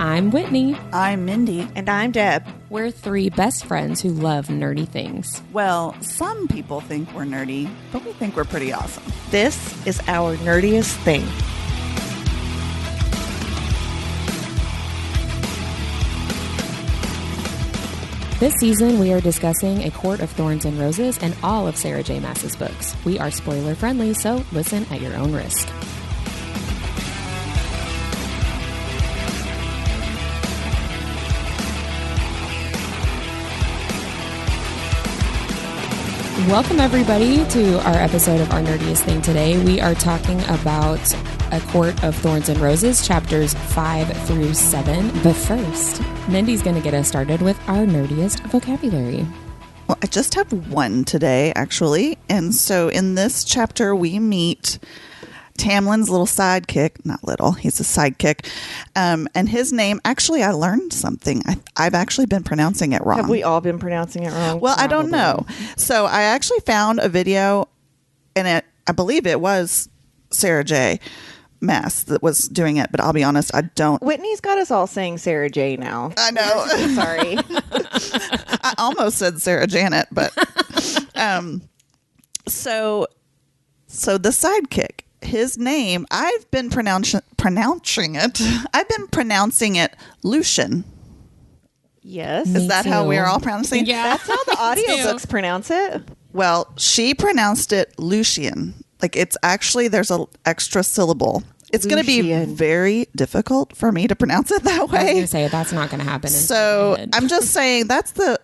I'm Whitney. I'm Mindy. And I'm Deb. We're three best friends who love nerdy things. Well, some people think we're nerdy, but we think we're pretty awesome. This is our nerdiest thing. This season, we are discussing A Court of Thorns and Roses and all of Sarah J. Maas's books. We are spoiler friendly, so listen at your own risk. Welcome, everybody, to our episode of Our Nerdiest Thing today. We are talking about A Court of Thorns and Roses, chapters 5 through 7. But first, Mindy's going to get us started with our nerdiest vocabulary. Well, I just have one today, actually. And so in this chapter, we meet Tamlin's little sidekick. Not little, he's a sidekick. And his name, actually, I learned something. I've actually been pronouncing it wrong. Have we all been pronouncing it wrong? Well, I don't know. So I actually found a video, and I believe it was Sarah J. Maas that was doing it, but I'll be honest, I don't. Whitney's got us all saying Sarah J now. I know. Sorry. I almost said Sarah Janet, but so the sidekick, his name, I've been pronouncing it Lucien. Yes. Is that how we're all pronouncing it? Yeah. That's how the audiobooks pronounce it. Well, she pronounced it Lucien. Like, it's actually, there's an extra syllable. It's going to be Lucien. very difficult for me to pronounce it that I was way. going to say, that's not going to happen. So I'm just saying that's the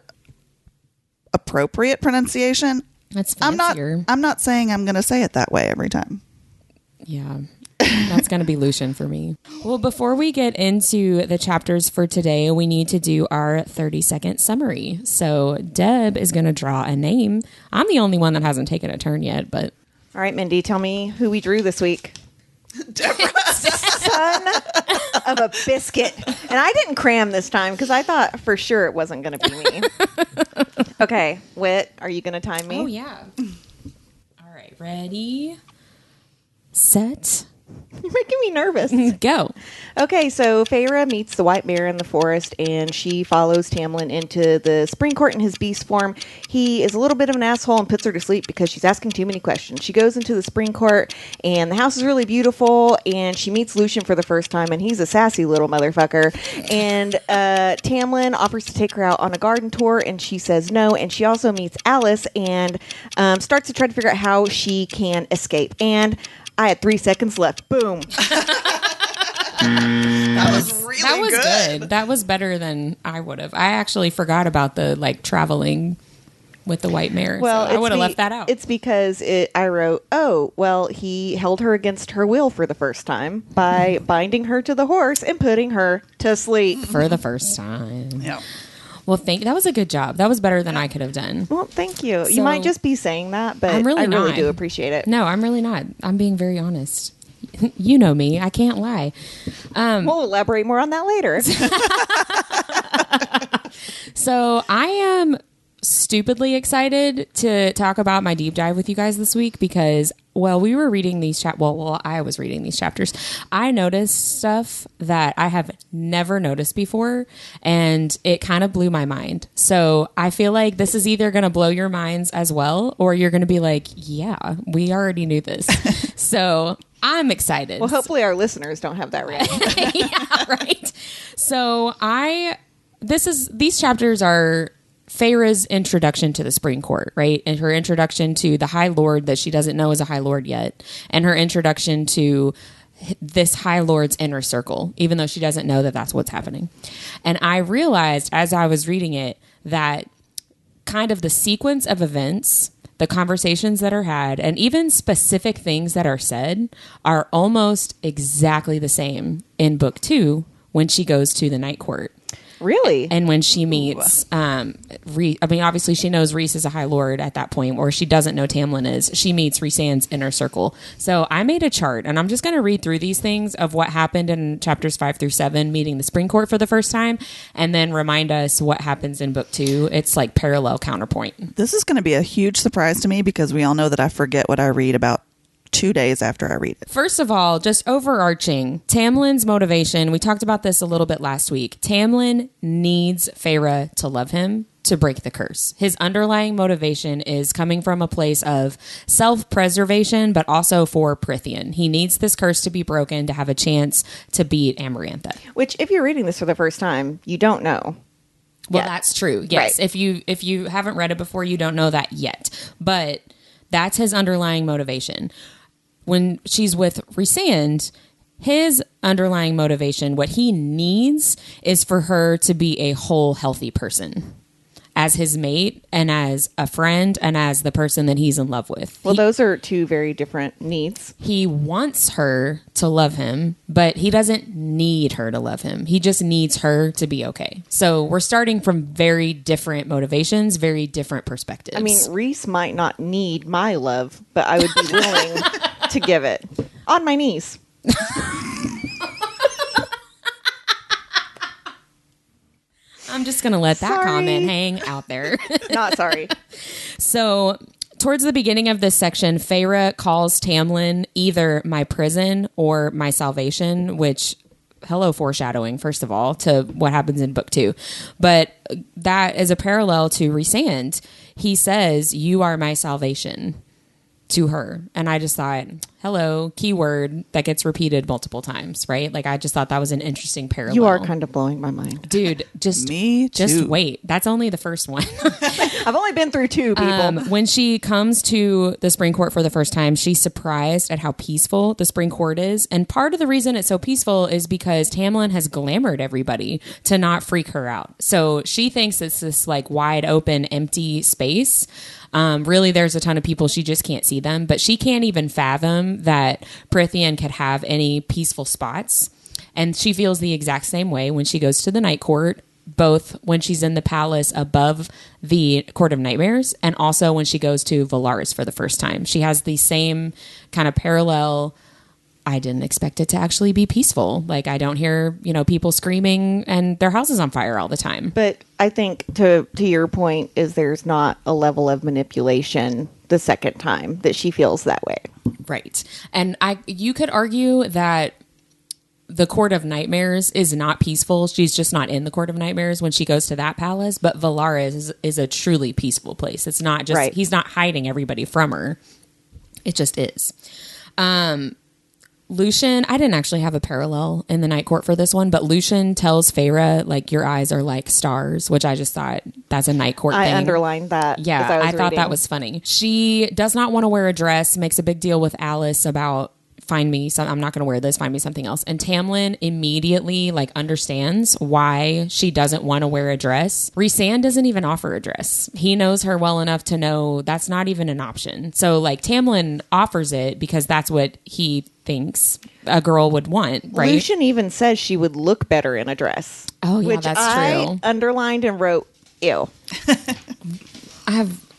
appropriate pronunciation. That's fancier. I'm not saying I'm going to say it that way every time. Yeah, that's going to be Lucien for me. Well, before we get into the chapters for today, we need to do our 30-second summary. So Deb is going to draw a name. I'm the only one that hasn't taken a turn yet, but... All right, Mindy, tell me who we drew this week. Debra. Son of a biscuit. And I didn't cram this time because I thought for sure it wasn't going to be me. Okay, Whit, are you going to time me? Oh, yeah. All right, ready, set, You're making me nervous. go. Okay, so Feyre meets the White Mare in the forest, and she follows Tamlin into the spring court in his beast form. He is a little bit of an asshole and puts her to sleep because she's asking too many questions. She goes into the spring court, and the house is really beautiful, and she meets Lucien for the first time, and he's a sassy little motherfucker. And Tamlin offers to take her out on a garden tour, and she says no, and she also meets Alice and starts to try to figure out how she can escape. And I had 3 seconds left. Boom. That was really That was good. good. That was better than I would have. I actually forgot about the traveling with the White Mare. Well, so I would have left that out. It's because I wrote, oh, well, he held her against her will for the first time by binding her to the horse and putting her to sleep. For the first time. Yeah. Well, that was a good job. That was better than I could have done. Well, thank you. So- You might just be saying that, but I'm really I really not. do appreciate it. No, I'm really not. I'm being very honest. You know me. I can't lie. We'll elaborate more on that later. So I am stupidly excited to talk about my deep dive with you guys this week because, well, we were reading these I was reading these chapters. I noticed stuff that I have never noticed before, and it kind of blew my mind. So I feel like this is either going to blow your minds as well, or you're going to be like, yeah, we already knew this. So I'm excited. Well, hopefully our listeners don't have that reaction. Yeah, right. So these chapters are Feyre's introduction to the Spring Court, right? And her introduction to the High Lord that she doesn't know is a High Lord yet. And her introduction to this High Lord's inner circle, even though she doesn't know that that's what's happening. And I realized as I was reading it that kind of the sequence of events, the conversations that are had, and even specific things that are said are almost exactly the same in book 2 when she goes to the Night Court. Really? And when she meets, obviously she knows Rhys is a High Lord at that point, or she doesn't know Tamlin is. She meets Rhysand's inner circle. So I made a chart, and I'm just going to read through these things of what happened in chapters 5 through 7, meeting the Spring Court for the first time, and then remind us what happens in book 2. It's like parallel counterpoint. This is going to be a huge surprise to me because we all know that I forget what I read about 2 days after I read it. First of all, just overarching, Tamlin's motivation, we talked about this a little bit last week. Tamlin needs Feyre to love him to break the curse. His underlying motivation is coming from a place of self-preservation, but also for Prythian. He needs this curse to be broken to have a chance to beat Amarantha. Which, if you're reading this for the first time, you don't know. Well, yet. that's true. Yes. Right. If you haven't read it before, you don't know that yet. But that's his underlying motivation. When she's with Rhysand, his underlying motivation, what he needs is for her to be a whole, healthy person as his mate and as a friend and as the person that he's in love with. Well, those are two very different needs. He wants her to love him, but he doesn't need her to love him. He just needs her to be okay. So we're starting from very different motivations, very different perspectives. I mean, Rhys might not need my love, but I would be willing to give it on my knees. I'm just going to let that comment hang out there. Not sorry. So towards the beginning of this section, Feyre calls Tamlin either my prison or my salvation, which, hello foreshadowing, first of all, to what happens in book 2. But that is a parallel to Rhysand. He says, "You are my salvation," to her. And I just thought, hello, keyword that gets repeated multiple times, right? Like, I just thought that was an interesting parallel. You are kind of blowing my mind. Dude, just Me too. Just wait. That's only the first one. I've only been through 2 people. When she comes to the spring court for the first time, she's surprised at how peaceful the spring court is. And part of the reason it's so peaceful is because Tamlin has glamored everybody to not freak her out. So she thinks it's this like wide open, empty space. Really, there's a ton of people. She just can't see them. But she can't even fathom that Prythian could have any peaceful spots. And she feels the exact same way when she goes to the night court, both when she's in the palace above the Court of Nightmares and also when she goes to Valaris for the first time. She has the same kind of parallel. I didn't expect it to actually be peaceful. Like, I don't hear, people screaming and their house is on fire all the time. But I think to your point is there's not a level of manipulation the second time that she feels that way. Right. And you could argue that the Court of Nightmares is not peaceful. She's just not in the Court of Nightmares when she goes to that palace. But Valaris is a truly peaceful place. It's not just, He's not hiding everybody from her. It just is. Lucien, I didn't actually have a parallel in the night court for this one, but Lucien tells Feyre, like, your eyes are like stars, which I just thought that's a night court thing. I underlined that. Yeah, I thought that was funny. She does not want to wear a dress, makes a big deal with Alice about I'm not going to wear this, find me something else. And Tamlin immediately understands why she doesn't want to wear a dress. Rhysand doesn't even offer a dress. He knows her well enough to know that's not even an option. So Tamlin offers it because that's what he thinks a girl would want, right? Lucien even says she would look better in a dress. Oh, yeah, that's true. I underlined and wrote, ew.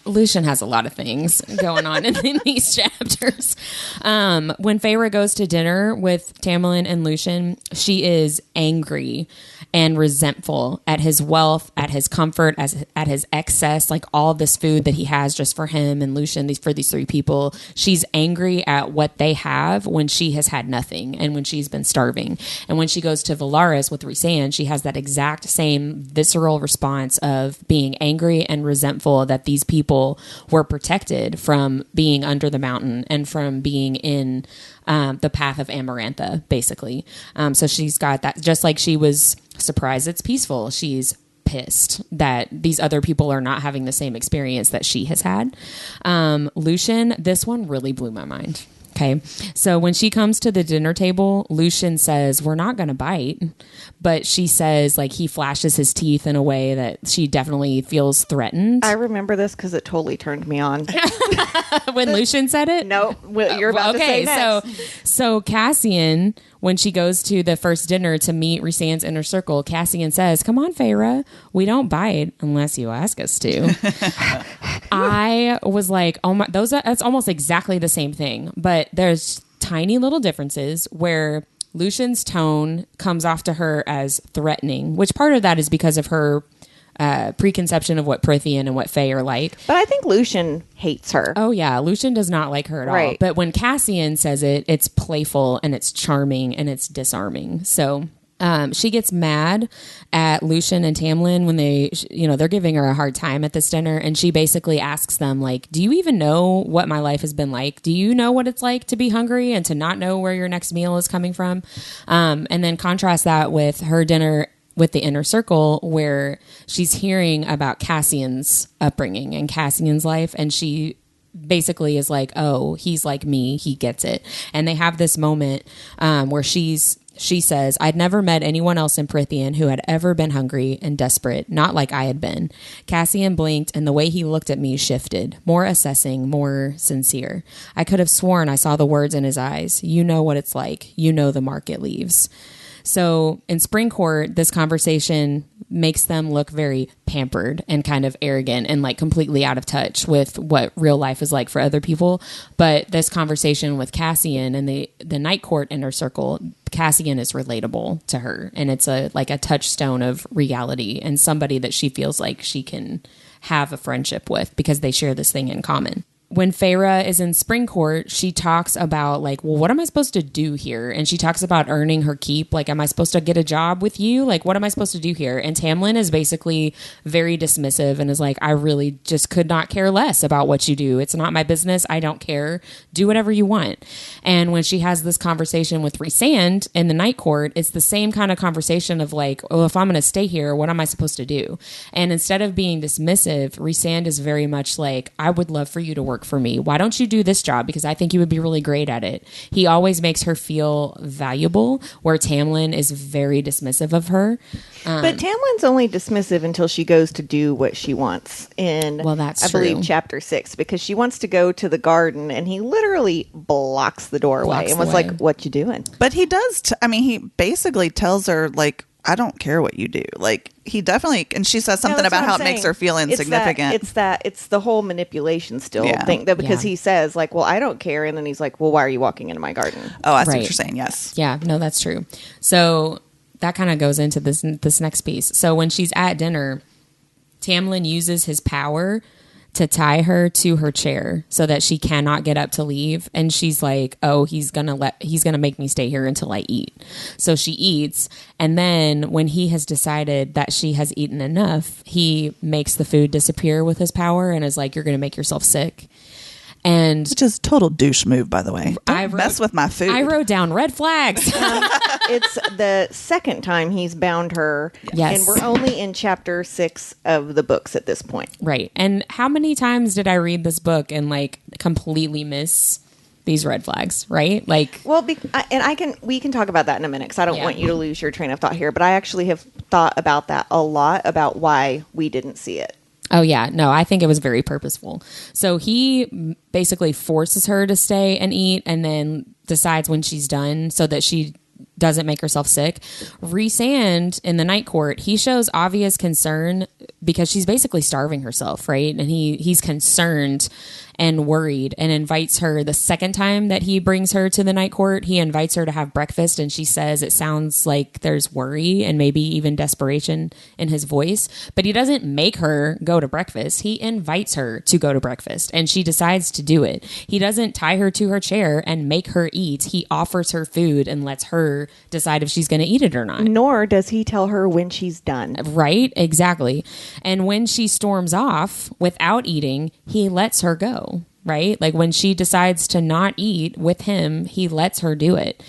Lucien has a lot of things going on in these chapters. When Feyre goes to dinner with Tamlin and Lucien, she is angry and resentful at his wealth, at his comfort, at his excess, all of this food that he has just for him and Lucien, for these 3 people. She's angry at what they have when she has had nothing and when she's been starving. And when she goes to Valaris with Rhysand, she has that exact same visceral response of being angry and resentful that these people were protected from being under the mountain and from being in the path of Amarantha, basically. So she's got that, just like she was surprised it's peaceful. She's pissed that these other people are not having the same experience that she has had. Lucien, this one really blew my mind. Okay. So when she comes to the dinner table, Lucien says, we're not going to bite. But she says, he flashes his teeth in a way that she definitely feels threatened. I remember this because it totally turned me on. When Lucien said it? No, you're about to say next. So Cassian, when she goes to the first dinner to meet Rhysand's inner circle, Cassian says, come on, Feyre, we don't bite unless you ask us to. I was like, oh my, that's almost exactly the same thing. But there's tiny little differences where Lucien's tone comes off to her as threatening, which part of that is because of her preconception of what Prythian and what Fae are like. But I think Lucien hates her. Oh, yeah. Lucien does not like her at all. But when Cassian says it, it's playful and it's charming and it's disarming. So she gets mad at Lucien and Tamlin when they're giving her a hard time at this dinner. And she basically asks them, like, do you even know what my life has been like? Do you know what it's like to be hungry and to not know where your next meal is coming from? And then contrast that with her dinner with the inner circle, where she's hearing about Cassian's upbringing and Cassian's life. And she basically is like, oh, he's like me. He gets it. And they have this moment where she says, I'd never met anyone else in Prythian who had ever been hungry and desperate, not like I had been. Cassian blinked, and the way he looked at me shifted, more assessing, more sincere. I could have sworn I saw the words in his eyes. You know what it's like. You know the mark it leaves. So in Spring Court, this conversation makes them look very pampered and kind of arrogant and like completely out of touch with what real life is like for other people. But this conversation with Cassian and the Night Court inner circle, Cassian is relatable to her, and it's a touchstone of reality and somebody that she feels like she can have a friendship with because they share this thing in common. When Feyre is in Spring Court, she talks about like, well, what am I supposed to do here? And she talks about earning her keep. Like, am I supposed to get a job with you? Like, what am I supposed to do here? And Tamlin is basically very dismissive and is like, I really just could not care less about what you do. It's not my business. I don't care. Do whatever you want. And when she has this conversation with Rhysand in the Night Court, it's the same kind of conversation of like, oh, if I'm going to stay here, what am I supposed to do? And instead of being dismissive, Rhysand is very much like, I would love for you to work for me. Why don't you do this job? Because I think you would be really great at it. He always makes her feel valuable, where Tamlin is very dismissive of her. But Tamlin's only dismissive until she goes to do what she wants in, that's I true. believe, chapter 6, because she wants to go to the garden and he literally blocks the doorway and was like, what you doing? But he does. He basically tells her, like, I don't care what you do. Like, he definitely, and she says something about how it makes her feel insignificant. It's the whole manipulation thing, because he says like, well, I don't care. And then he's like, well, why are you walking into my garden? Oh, I see what you're saying. Yes. Yeah, no, that's true. So that kind of goes into this next piece. So when she's at dinner, Tamlin uses his power to tie her to her chair so that she cannot get up to leave. And she's like, oh, he's going to make me stay here until I eat. So she eats. And then when he has decided that she has eaten enough, he makes the food disappear with his power and is like, you're going to make yourself sick. And which is a total douche move, by the way. Don't mess with my food. I wrote down red flags. It's the second time he's bound her. Yes. And we're only in chapter 6 of the books at this point. Right. And how many times did I read this book and like completely miss these red flags, right? Like, well, we can talk about that in a minute because I don't want you to lose your train of thought here. But I actually have thought about that a lot, about why we didn't see it. Oh, yeah. No, I think it was very purposeful. So he basically forces her to stay and eat and then decides when she's done so that she doesn't make herself sick. Rhysand in the Night Court, he shows obvious concern because she's basically starving herself, right? And he's concerned and worried and invites her the second time that he brings her to the Night Court. He invites her to have breakfast and she says it sounds like there's worry and maybe even desperation in his voice, but he doesn't make her go to breakfast. He invites her to go to breakfast and she decides to do it. He doesn't tie her to her chair and make her eat. He offers her food and lets her decide if she's going to eat it or not. Nor does he tell her when she's done. Right? Exactly. And when she storms off without eating, he lets her go. Right? Like when she decides to not eat with him, he lets her do it.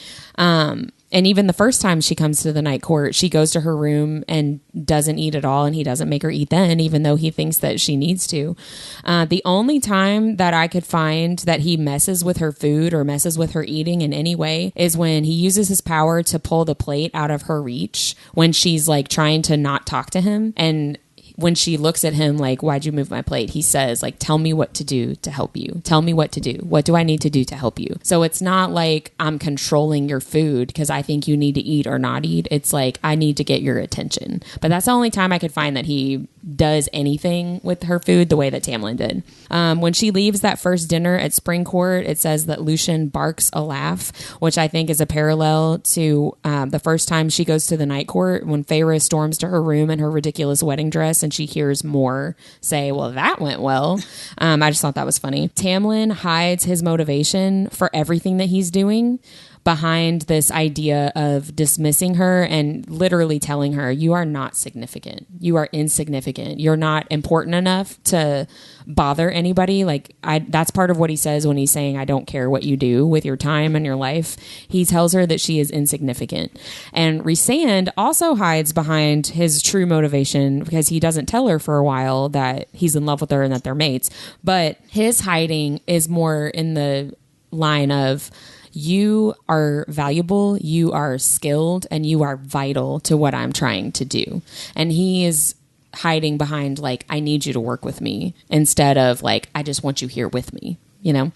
And even the first time she comes to the Night Court, she goes to her room and doesn't eat at all. And he doesn't make her eat then, even though he thinks that she needs to. The only time that I could find that he messes with her food or messes with her eating in any way is when he uses his power to pull the plate out of her reach when she's like trying to not talk to him. And when she looks at him like, why'd you move my plate? He says, like, tell me what to do to help you. Tell me what to do. What do I need to do to help you? So it's not like I'm controlling your food because I think you need to eat or not eat. It's like, I need to get your attention. But that's the only time I could find that he does anything with her food the way that Tamlin did. When she leaves that first dinner at Spring Court, it says that Lucien barks a laugh, which I think is a parallel to the first time she goes to the Night Court when Feyre storms to her room in her ridiculous wedding dress and she hears Moore say, well, that went well. I just thought that was funny. Tamlin hides his motivation for everything that he's doing behind this idea of dismissing her and literally telling her, you are not significant. You are insignificant. You're not important enough to bother anybody. Like, that's part of what he says when he's saying, I don't care what you do with your time and your life. He tells her that she is insignificant. And Rhysand also hides behind his true motivation because he doesn't tell her for a while that he's in love with her and that they're mates. But his hiding is more in the line of, you are valuable, you are skilled, and you are vital to what I'm trying to do. And he is hiding behind, like, I need you to work with me, instead of, like, I just want you here with me, you know?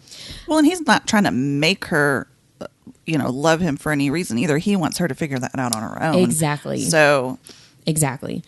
Well, and he's not trying to make her, love him for any reason either. He wants her to figure that out on her own. Exactly. So. Exactly.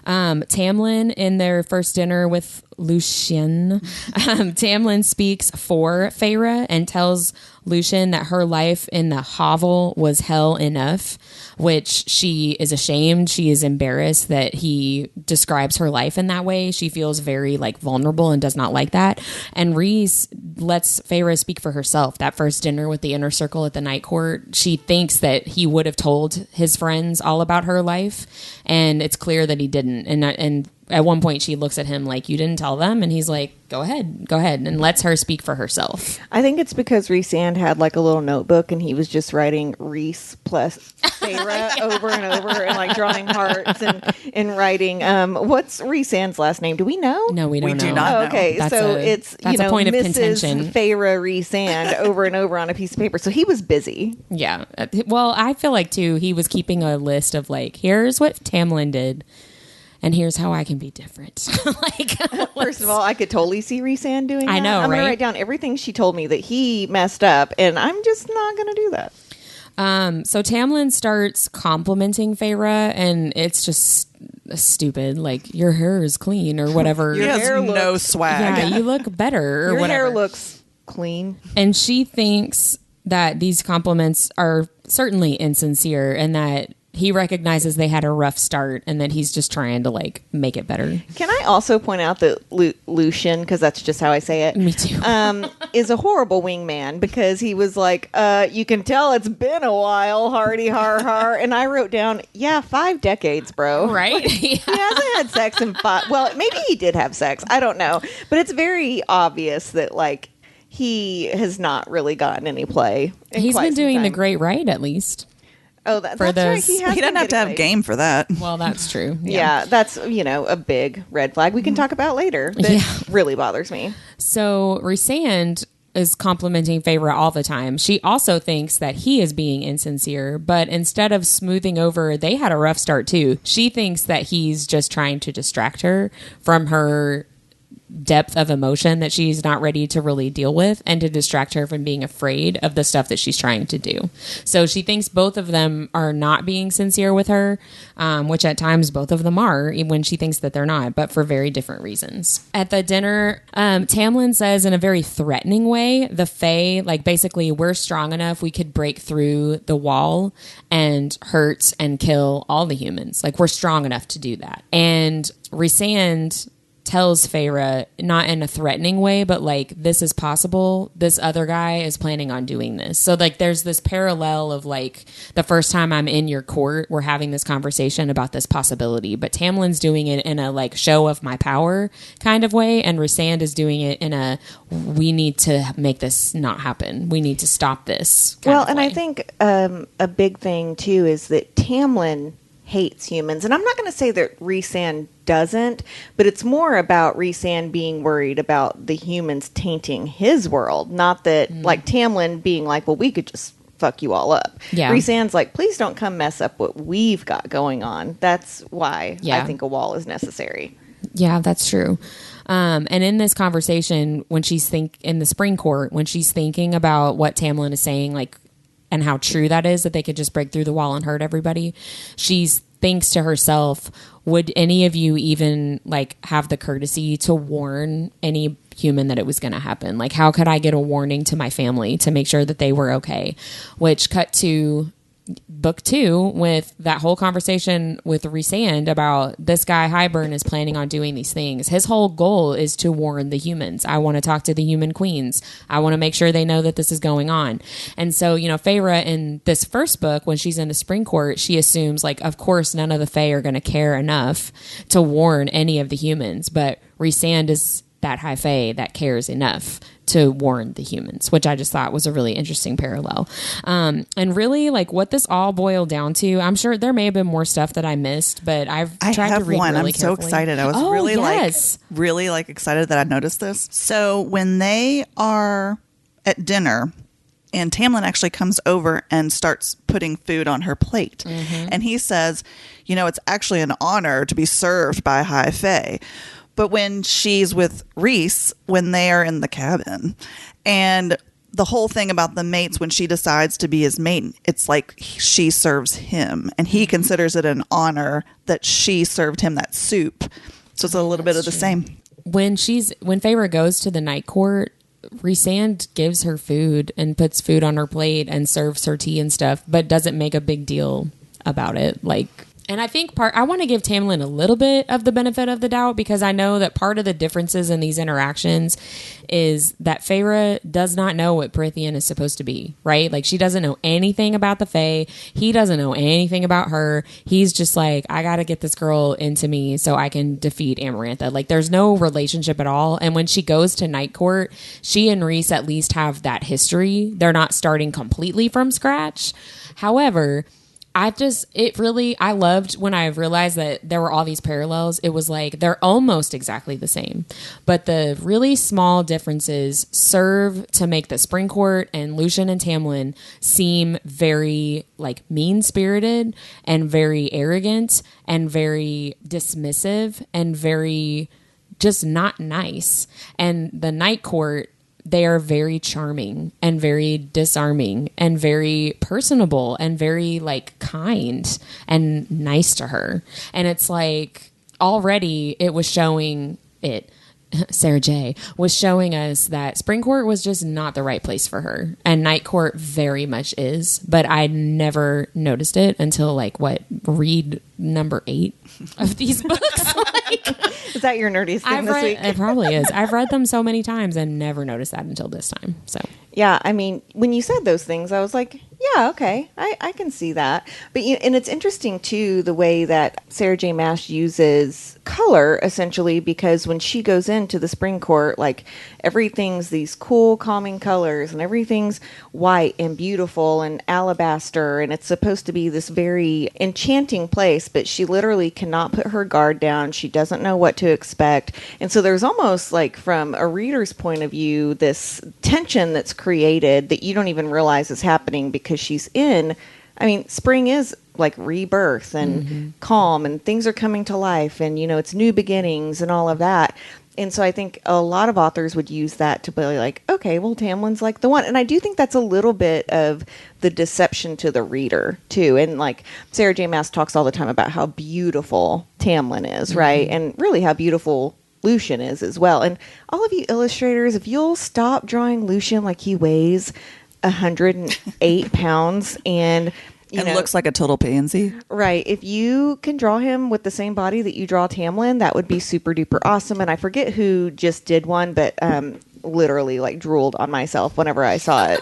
Tamlin, in their first dinner with Lucien, Tamlin speaks for Feyre and tells Lucien that her life in the hovel was hell enough, which she is ashamed. She is embarrassed that he describes her life in that way. She feels very vulnerable and does not like that. And Rhys lets Feyre speak for herself. That first dinner with the inner circle at the Night Court, she thinks that he would have told his friends all about her life, and it's clear that he didn't. And at one point she looks at him like, you didn't tell them? And he's like, go ahead, and lets her speak for herself. I think it's because Rhysand had a little notebook and he was just writing Rhys plus Feyre over and over and drawing hearts and writing. What's Rhysand's last name? Do we know? No, we don't know. We do not know. Okay, That's so that's it's a point of Mrs. contention. Feyre Rhysand over and over on a piece of paper. So he was busy. Yeah. Well, I feel like too, he was keeping a list of here's what Tamlin did. And here's how I can be different. First of all, I could totally see Rhysand doing that. I know, I'm going right? to write down everything she told me that he messed up, and I'm just not going to do that. So Tamlin starts complimenting Feyre, and it's just stupid. Your hair is clean or whatever. He has hair no looks- swag. Yeah, you look better or Your whatever. hair looks clean. And she thinks that these compliments are certainly insincere and that he recognizes they had a rough start and that he's just trying to make it better. Can I also point out that Lucien, because that's just how I say it, Me too. is a horrible wingman because he was like, you can tell it's been a while, hardy har har. And I wrote down, 5 decades, bro. Right? He hasn't had sex in 5. Well, maybe he did have sex. I don't know. But it's very obvious that he has not really gotten any play. He's been doing the great right, at least. Oh, that's for right. those- He He doesn't have to have game for that. Well, that's true. Yeah, that's, a big red flag we can talk about later. That really bothers me. So Rhysand is complimenting Feyre all the time. She also thinks that he is being insincere, but instead of smoothing over, they had a rough start too. She thinks that he's just trying to distract her from her depth of emotion that she's not ready to really deal with and to distract her from being afraid of the stuff that she's trying to do. So she thinks both of them are not being sincere with her, which at times both of them are when she thinks that they're not, but for very different reasons. At the dinner, Tamlin says in a very threatening way, the Fae, basically, we're strong enough, we could break through the wall and hurt and kill all the humans. We're strong enough to do that. And Rhysand tells Feyre, not in a threatening way, but this is possible. This other guy is planning on doing this. So there's this parallel of the first time I'm in your court, we're having this conversation about this possibility. But Tamlin's doing it in a show of my power kind of way, and Rhysand is doing it in a we need to make this not happen. We need to stop this. Kind of way. I think a big thing too is that Tamlin hates humans. And I'm not going to say that Rhysand doesn't, but it's more about Rhysand being worried about the humans tainting his world. Not that, Tamlin being well, we could just fuck you all up. Yeah. Rhysand's please don't come mess up what we've got going on. That's why I think a wall is necessary. Yeah, that's true. And in this conversation, when she's in the Spring Court, when she's thinking about what Tamlin is saying, and how true that is, that they could just break through the wall and hurt everybody, she's thinks to herself, would any of you even like have the courtesy to warn any human that it was going to happen? Like, how could I get a warning to my family to make sure that they were okay? Which cut to book 2 with that whole conversation with Rhysand about this guy Hybern is planning on doing these things. His whole goal is to warn the humans. I want to talk to the human queens. I want to make sure they know that this is going on. And so, you know, Feyre in this first book, when she's in the Spring Court, she assumes like, of course, none of the Fae are going to care enough to warn any of the humans. But Rhysand is that high fae that cares enough to warn the humans, which I just thought was a really interesting parallel. And really, like, what this all boiled down to, I'm sure there may have been more stuff that I missed, but I tried to read one. really I'm carefully. so excited. I was really excited that I noticed this. So when they are at dinner, and Tamlin actually comes over and starts putting food on her plate. Mm-hmm. And he says, you know, it's actually an honor to be served by high fae. But when she's with Rhys, when they are in the cabin, and the whole thing about the mates, when she decides to be his mate, it's like she serves him, and he considers it an honor that she served him that soup. So it's a little bit of the same. When Feyre goes to the night court, Rhysand gives her food and puts food on her plate and serves her tea and stuff, but doesn't make a big deal about it. Like, and I think I want to give Tamlin a little bit of the benefit of the doubt, because I know that part of the differences in these interactions is that Feyre does not know what Prythian is supposed to be, right? Like, she doesn't know anything about the Fae. He doesn't know anything about her. He's just like, I got to get this girl into me so I can defeat Amarantha. Like, there's no relationship at all. And when she goes to Night Court, she and Rhys at least have that history. They're not starting completely from scratch. However, I loved when I realized that there were all these parallels. It was like, they're almost exactly the same, but the really small differences serve to make the Spring Court and Lucien and Tamlin seem very like mean-spirited and very arrogant and very dismissive and very just not nice. And the Night Court, they are very charming and very disarming and very personable and very like kind and nice to her. And it's like, already it was showing it. Sarah J. was showing us that Spring Court was just not the right place for her, and Night Court very much is, but I never noticed it until like read number 8 of these books. Is that your nerdiest thing this week? It probably is. I've read them so many times and never noticed that until this time. So yeah, I mean, when you said those things, I was like, yeah, okay, I can see that. But and it's interesting too, the way that Sarah J. Maas uses color, essentially, because when she goes into the Spring Court, like, everything's these cool, calming colors, and everything's white and beautiful and alabaster, and it's supposed to be this very enchanting place, but she literally cannot put her guard down. She doesn't know what to expect. And so there's almost like, from a reader's point of view, this tension that's created that you don't even realize is happening, because she's in, I mean, spring is like rebirth and calm, and things are coming to life, and, you know, it's new beginnings and all of that. And so I think a lot of authors would use that to be like, okay, well, Tamlin's like the one. And I do think that's a little bit of the deception to the reader too. And like, Sarah J. Maas talks all the time about how beautiful Tamlin is, right? And really how beautiful Lucien is as well. And all of you illustrators, if you'll stop drawing Lucien like he weighs 108 pounds and looks like a total pansy. Right. If you can draw him with the same body that you draw Tamlin, that would be super duper awesome. And I forget who just did one, but literally like drooled on myself whenever I saw it.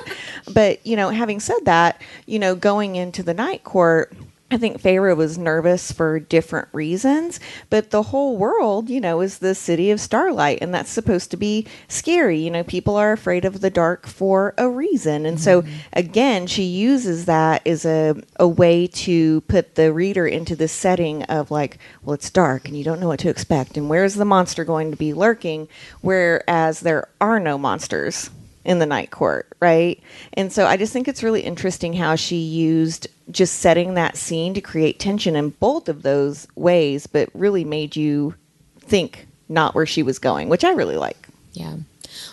But, you know, having said that, you know, going into the Night Court, I think Feyre was nervous for different reasons, but the whole world, you know, is the city of starlight, and that's supposed to be scary. You know, people are afraid of the dark for a reason. And so, again, she uses that as a way to put the reader into this setting of like, well, it's dark and you don't know what to expect, and where's the monster going to be lurking, whereas there are no monsters in the Night Court, right? And so I just think it's really interesting how she used just setting that scene to create tension in both of those ways, but really made you think not where she was going, which I really like. Yeah.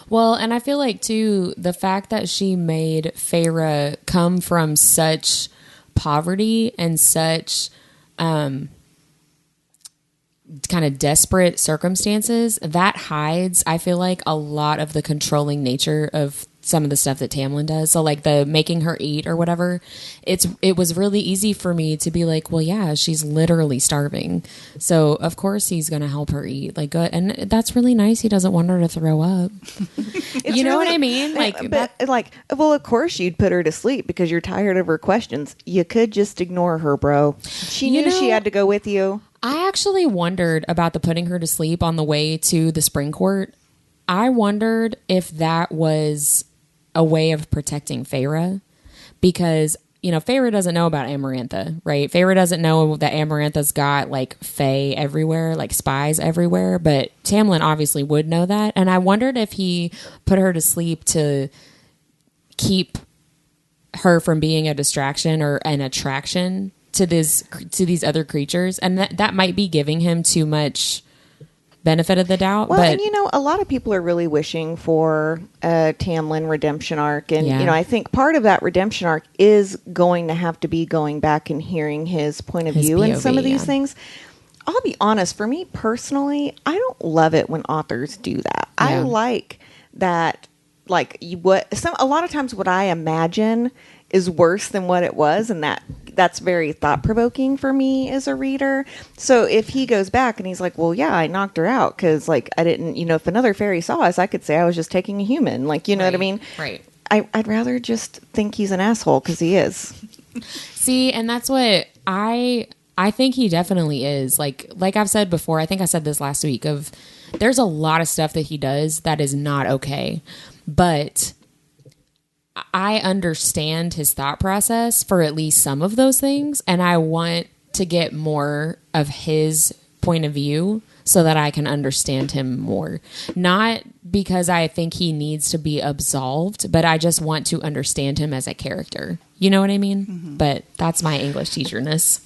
Well, and I feel like, too, the fact that she made Feyre come from such poverty and such kind of desperate circumstances, that hides, I feel like, a lot of the controlling nature of some of the stuff that Tamlin does. So like the making her eat or whatever, it was really easy for me to be like, well, yeah, she's literally starving. So of course he's going to help her eat. Like, and that's really nice. He doesn't want her to throw up. You know what I mean? Well, of course you'd put her to sleep because you're tired of her questions. You could just ignore her, bro. She knew she had to go with you. I actually wondered about the putting her to sleep on the way to the spring court. I wondered if that was a way of protecting Feyre, because, you know, Feyre doesn't know about Amarantha, right? Feyre doesn't know that Amarantha's got like Fae everywhere, like spies everywhere, but Tamlin obviously would know that. And I wondered if he put her to sleep to keep her from being a distraction or an attraction to these other creatures, and that might be giving him too much benefit of the doubt. Well, but and you know, a lot of people are really wishing for a Tamlin redemption arc, and you know, I think part of that redemption arc is going to have to be going back and hearing his point of view in some of these things. I'll be honest, for me personally, I don't love it when authors do that. Yeah. I like that, like a lot of times what I imagine is worse than what it was, and that's very thought-provoking for me as a reader. So if he goes back and he's like, well, yeah, I knocked her out because, like, I didn't, you know, if another fairy saw us, I could say I was just taking a human. Like, you know what I mean? Right. I'd rather just think he's an asshole because he is. See, and that's what I think he definitely is. Like I've said before, I think I said this last week, there's a lot of stuff that he does that is not okay. But I understand his thought process for at least some of those things, and I want to get more of his point of view so that I can understand him more. Not because I think he needs to be absolved, but I just want to understand him as a character. You know what I mean? Mm-hmm. But that's my English teacherness.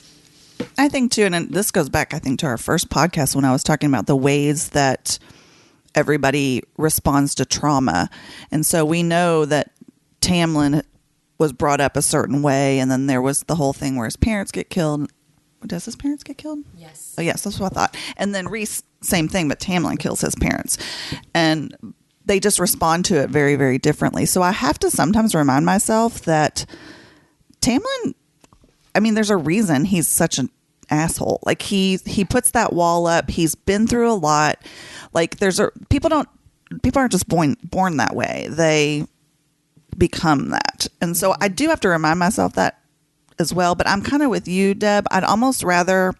I think too, and this goes back, I think, to our first podcast when I was talking about the ways that everybody responds to trauma. And so we know that Tamlin was brought up a certain way, and then there was the whole thing where his parents get killed. Does his parents get killed? Yes. Oh, yes, that's what I thought. And then Rhys, same thing, but Tamlin kills his parents. And they just respond to it very, very differently. So I have to sometimes remind myself that Tamlin, I mean, there's a reason he's such an asshole. Like, he puts that wall up. He's been through a lot. Like, people aren't just born that way. They become that. And so I do have to remind myself that as well. But I'm kind of with you, Deb. I'd almost rather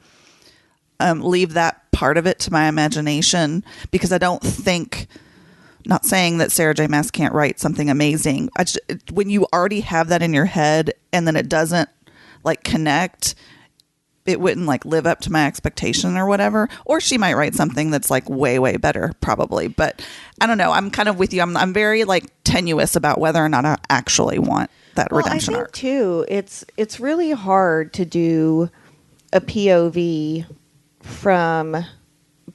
leave that part of it to my imagination, because I don't think, not saying that Sarah J. Maas can't write something amazing. When you already have that in your head and then it doesn't like connect, it wouldn't like live up to my expectation or whatever. Or she might write something that's like way, way better, probably. But I don't know. I'm kind of with you. I'm very like tenuous about whether or not I actually want that redemption arc. I think too, it's really hard to do a POV from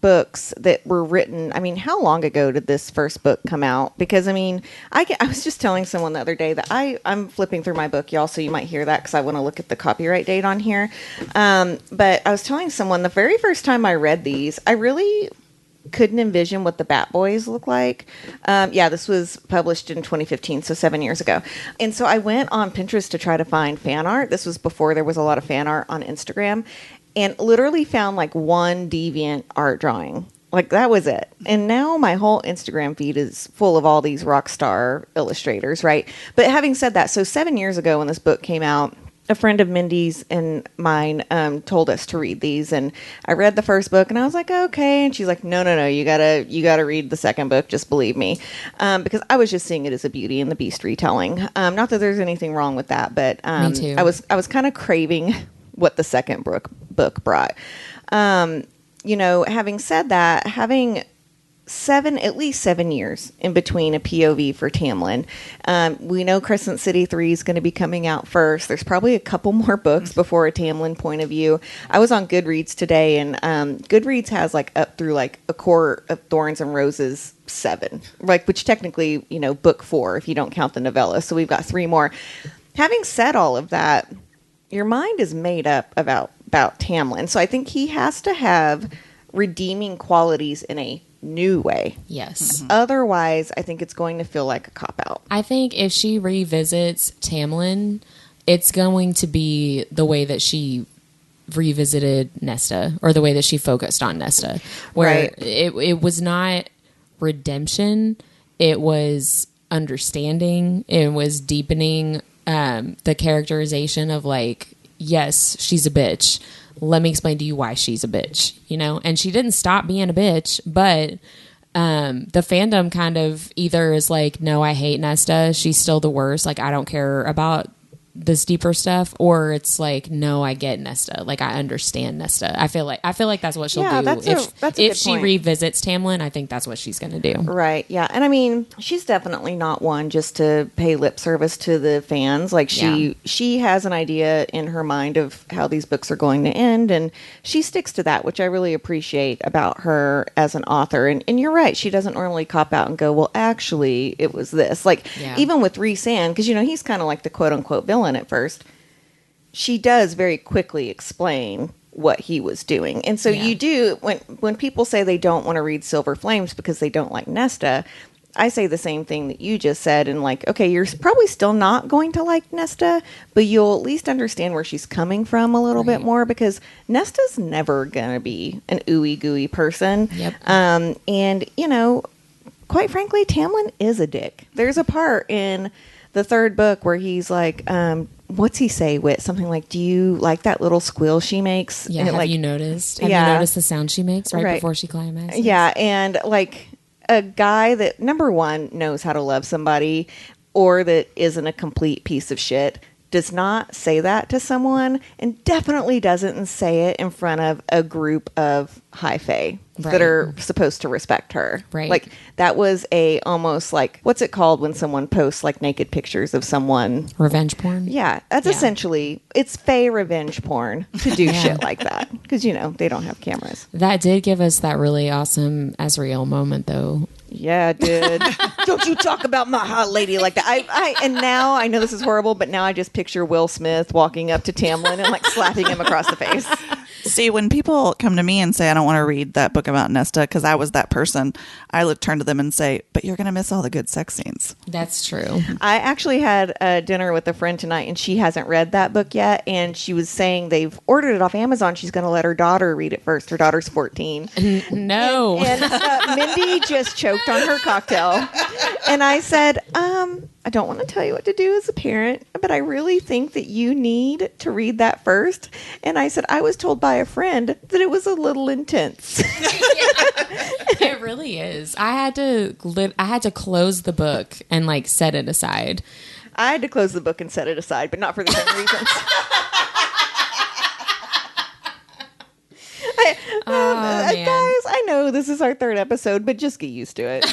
books that were written. I mean, how long ago did this first book come out? Because I mean, I was just telling someone the other day that I'm flipping through my book, y'all, so you might hear that because I want to look at the copyright date on here. But I was telling someone the very first time I read these, I really couldn't envision what the Bat Boys look like. This was published in 2015, so 7 years ago. And so I went on Pinterest to try to find fan art. This was before there was a lot of fan art on Instagram, and literally found like one deviant art drawing. Like, that was it. And now my whole Instagram feed is full of all these rock star illustrators, right? But having said that, so 7 years ago when this book came out, a friend of Mindy's and mine told us to read these, and I read the first book and I was like, okay. And she's like, no, you gotta read the second book. Just believe me, because I was just seeing it as a Beauty and the Beast retelling. Not that there's anything wrong with that, but me too. I was kind of craving what the second book brought. You know, having said that, having at least 7 years in between a POV for Tamlin. We know Crescent City 3 is going to be coming out first. There's probably a couple more books before a Tamlin point of view. I was on Goodreads today, and Goodreads has like up through like a core of Thorns and Roses 7, like, which technically, you know, book 4 if you don't count the novella. So we've got 3 more. Having said all of that, your mind is made up about about Tamlin. So I think he has to have redeeming qualities in a new way. Yes. Otherwise, I think it's going to feel like a cop-out. I think if she revisits Tamlin, it's going to be the way that she revisited Nesta, or the way that she focused on Nesta, where it was not redemption, it was understanding, it was deepening the characterization of like, yes, she's a bitch. Let me explain to you why she's a bitch, you know? And she didn't stop being a bitch, but the fandom kind of either is like, no, I hate Nesta, she's still the worst, like I don't care about this deeper stuff, or it's like, no, I get Nesta, like I understand Nesta. I feel like that's what she'll do. That's a if good she point. revisits Tamlin, I think that's what she's going to do. Right, yeah. And I mean, she's definitely not one just to pay lip service to the fans. Like she has an idea in her mind of how these books are going to end, and she sticks to that, which I really appreciate about her as an author. And you're right, she doesn't normally cop out and go, well, actually, it was this. Like, even with Rhysand, because, you know, he's kind of like the quote-unquote villain at first, she does very quickly explain what he was doing. And so you do, when people say they don't want to read Silver Flames because they don't like Nesta, I say the same thing that you just said, and like, okay, you're probably still not going to like Nesta, but you'll at least understand where she's coming from a little bit more, because Nesta's never going to be an ooey gooey person. And, you know, quite frankly, Tamlin is a dick. There's a part in the third book where he's like, what's he say, Whit? Something like, do you like that little squeal she makes? Yeah, and have like, you noticed? Have you noticed the sound she makes right before she climaxes? Yeah, and like a guy that, number one, knows how to love somebody, or that isn't a complete piece of shit, does not say that to someone, and definitely doesn't say it in front of a group of high fae that are supposed to respect her. Like, that was almost like, what's it called when someone posts like naked pictures of someone? Revenge porn? Yeah, that's essentially, it's fae revenge porn to do shit like that. Because, you know, they don't have cameras. That did give us that really awesome Azrael moment, though. Yeah, dude. Don't you talk about my hot lady like that. And now, I know this is horrible, but now I just picture Will Smith walking up to Tamlin and like slapping him across the face. See, when people come to me and say, I don't want to read that book about Nesta because I was that person, I turn to them and say, but you're going to miss all the good sex scenes. That's true. I actually had a dinner with a friend tonight, and she hasn't read that book yet, and she was saying they've ordered it off Amazon. She's going to let her daughter read it first. Her daughter's 14. No. And Mindy just choked on her cocktail. And I said, I don't want to tell you what to do as a parent, but I really think that you need to read that first. And I said, I was told by a friend that it was a little intense. It really is. I had to close the book and like set it aside. I had to close the book and set it aside, but not for the same reasons. Guys, I know this is our third episode, but just get used to it.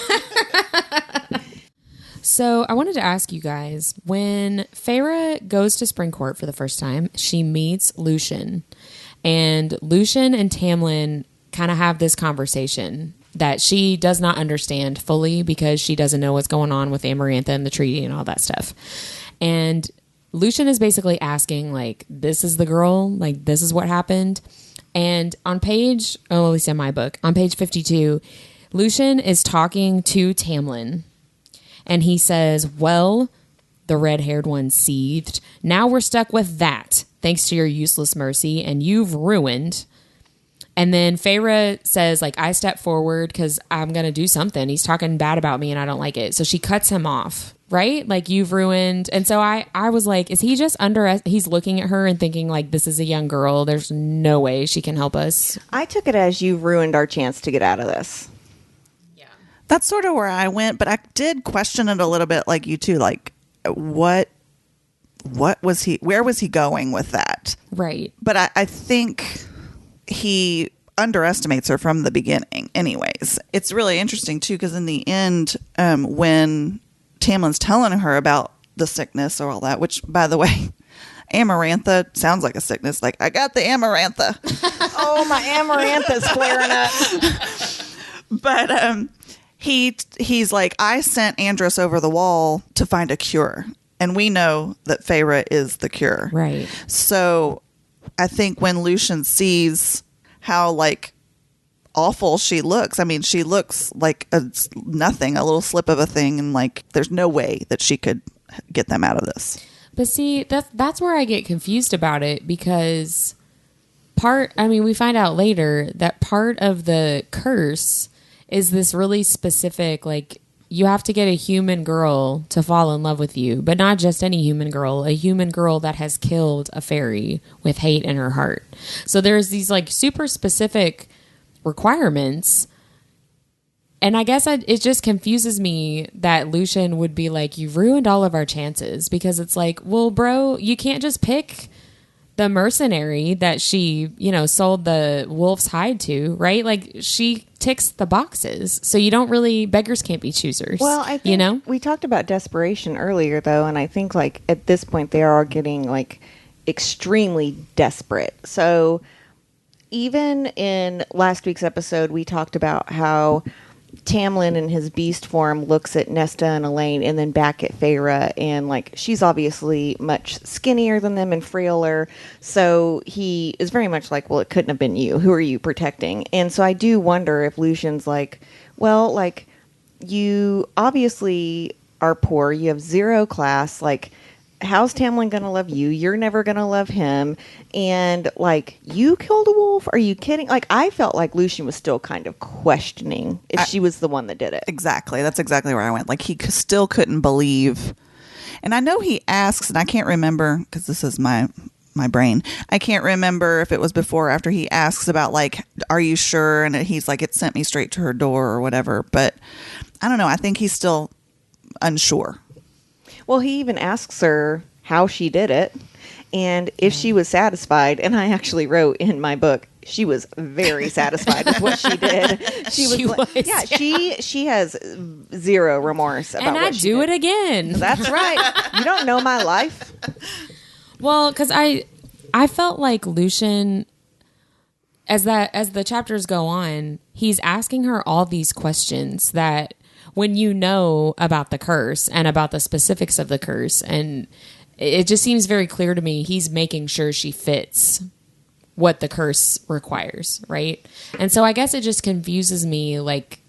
So I wanted to ask you guys, when Feyre goes to Spring Court for the first time, she meets Lucien. And Lucien and Tamlin kind of have this conversation that she does not understand fully because she doesn't know what's going on with Amarantha and the treaty and all that stuff. And Lucien is basically asking, like, this is the girl? Like, this is what happened? And on page, at least in my book, on page 52, Lucien is talking to Tamlin. And he says, well, the red-haired one seethed. Now we're stuck with that, thanks to your useless mercy, and you've ruined. And then Feyre says, like, I step forward because I'm going to do something. He's talking bad about me, and I don't like it. So she cuts him off, right? Like, you've ruined. And so I was like, is he just he's looking at her and thinking, like, this is a young girl. There's no way she can help us. I took it as you've ruined our chance to get out of this. That's sort of where I went, but I did question it a little bit, like you too. Like, what was he? Where was he going with that? Right. But I think he underestimates her from the beginning. Anyways, it's really interesting too, because in the end, when Tamlin's telling her about the sickness or all that, which, by the way, Amarantha sounds like a sickness. Like, I got the Amarantha. Oh, my Amarantha's flaring up. But he's like, I sent Andros over the wall to find a cure. And we know that Feyre is the cure. Right. So I think when Lucien sees how like awful she looks, I mean, she looks like nothing, a little slip of a thing, and like there's no way that she could get them out of this. But see, that's where I get confused about it, because we find out later that part of the curse is this really specific, like, you have to get a human girl to fall in love with you, but not just any human girl, a human girl that has killed a fairy with hate in her heart. So there's these like super specific requirements. And I guess it just confuses me that Lucien would be like, you've ruined all of our chances, because it's like, well, bro, you can't just pick the mercenary that she, sold the wolf's hide to, right? Like, she ticks the boxes. So you don't really, beggars can't be choosers. Well, I think we talked about desperation earlier, though, and I think like at this point they are getting like extremely desperate. So even in last week's episode, we talked about how Tamlin in his beast form looks at Nesta and Elaine and then back at Feyre, and like she's obviously much skinnier than them and frailer, so he is very much like, well, it couldn't have been you, who are you protecting? And so I do wonder if Lucien's like, well, like, you obviously are poor, you have zero class, like, how's Tamlin gonna love you? You're never gonna love him. And like, you killed a wolf? Are you kidding? Like, I felt like Lucien was still kind of questioning if she was the one that did it. Exactly. That's exactly where I went. Like, he still couldn't believe. And I know he asks, and I can't remember, because this is my brain. I can't remember if it was before or after he asks about like, are you sure? And he's like, it sent me straight to her door or whatever. But I don't know. I think he's still unsure. Well, he even asks her how she did it and if she was satisfied. And I actually wrote in my book, she was very satisfied with what she did. She has zero remorse about what she did. And I'd do it again. That's right. You don't know my life. Well, because I felt like Lucien, as the chapters go on, he's asking her all these questions that, when you know about the curse and about the specifics of the curse, and it just seems very clear to me, he's making sure she fits what the curse requires, right? And so I guess it just confuses me, like,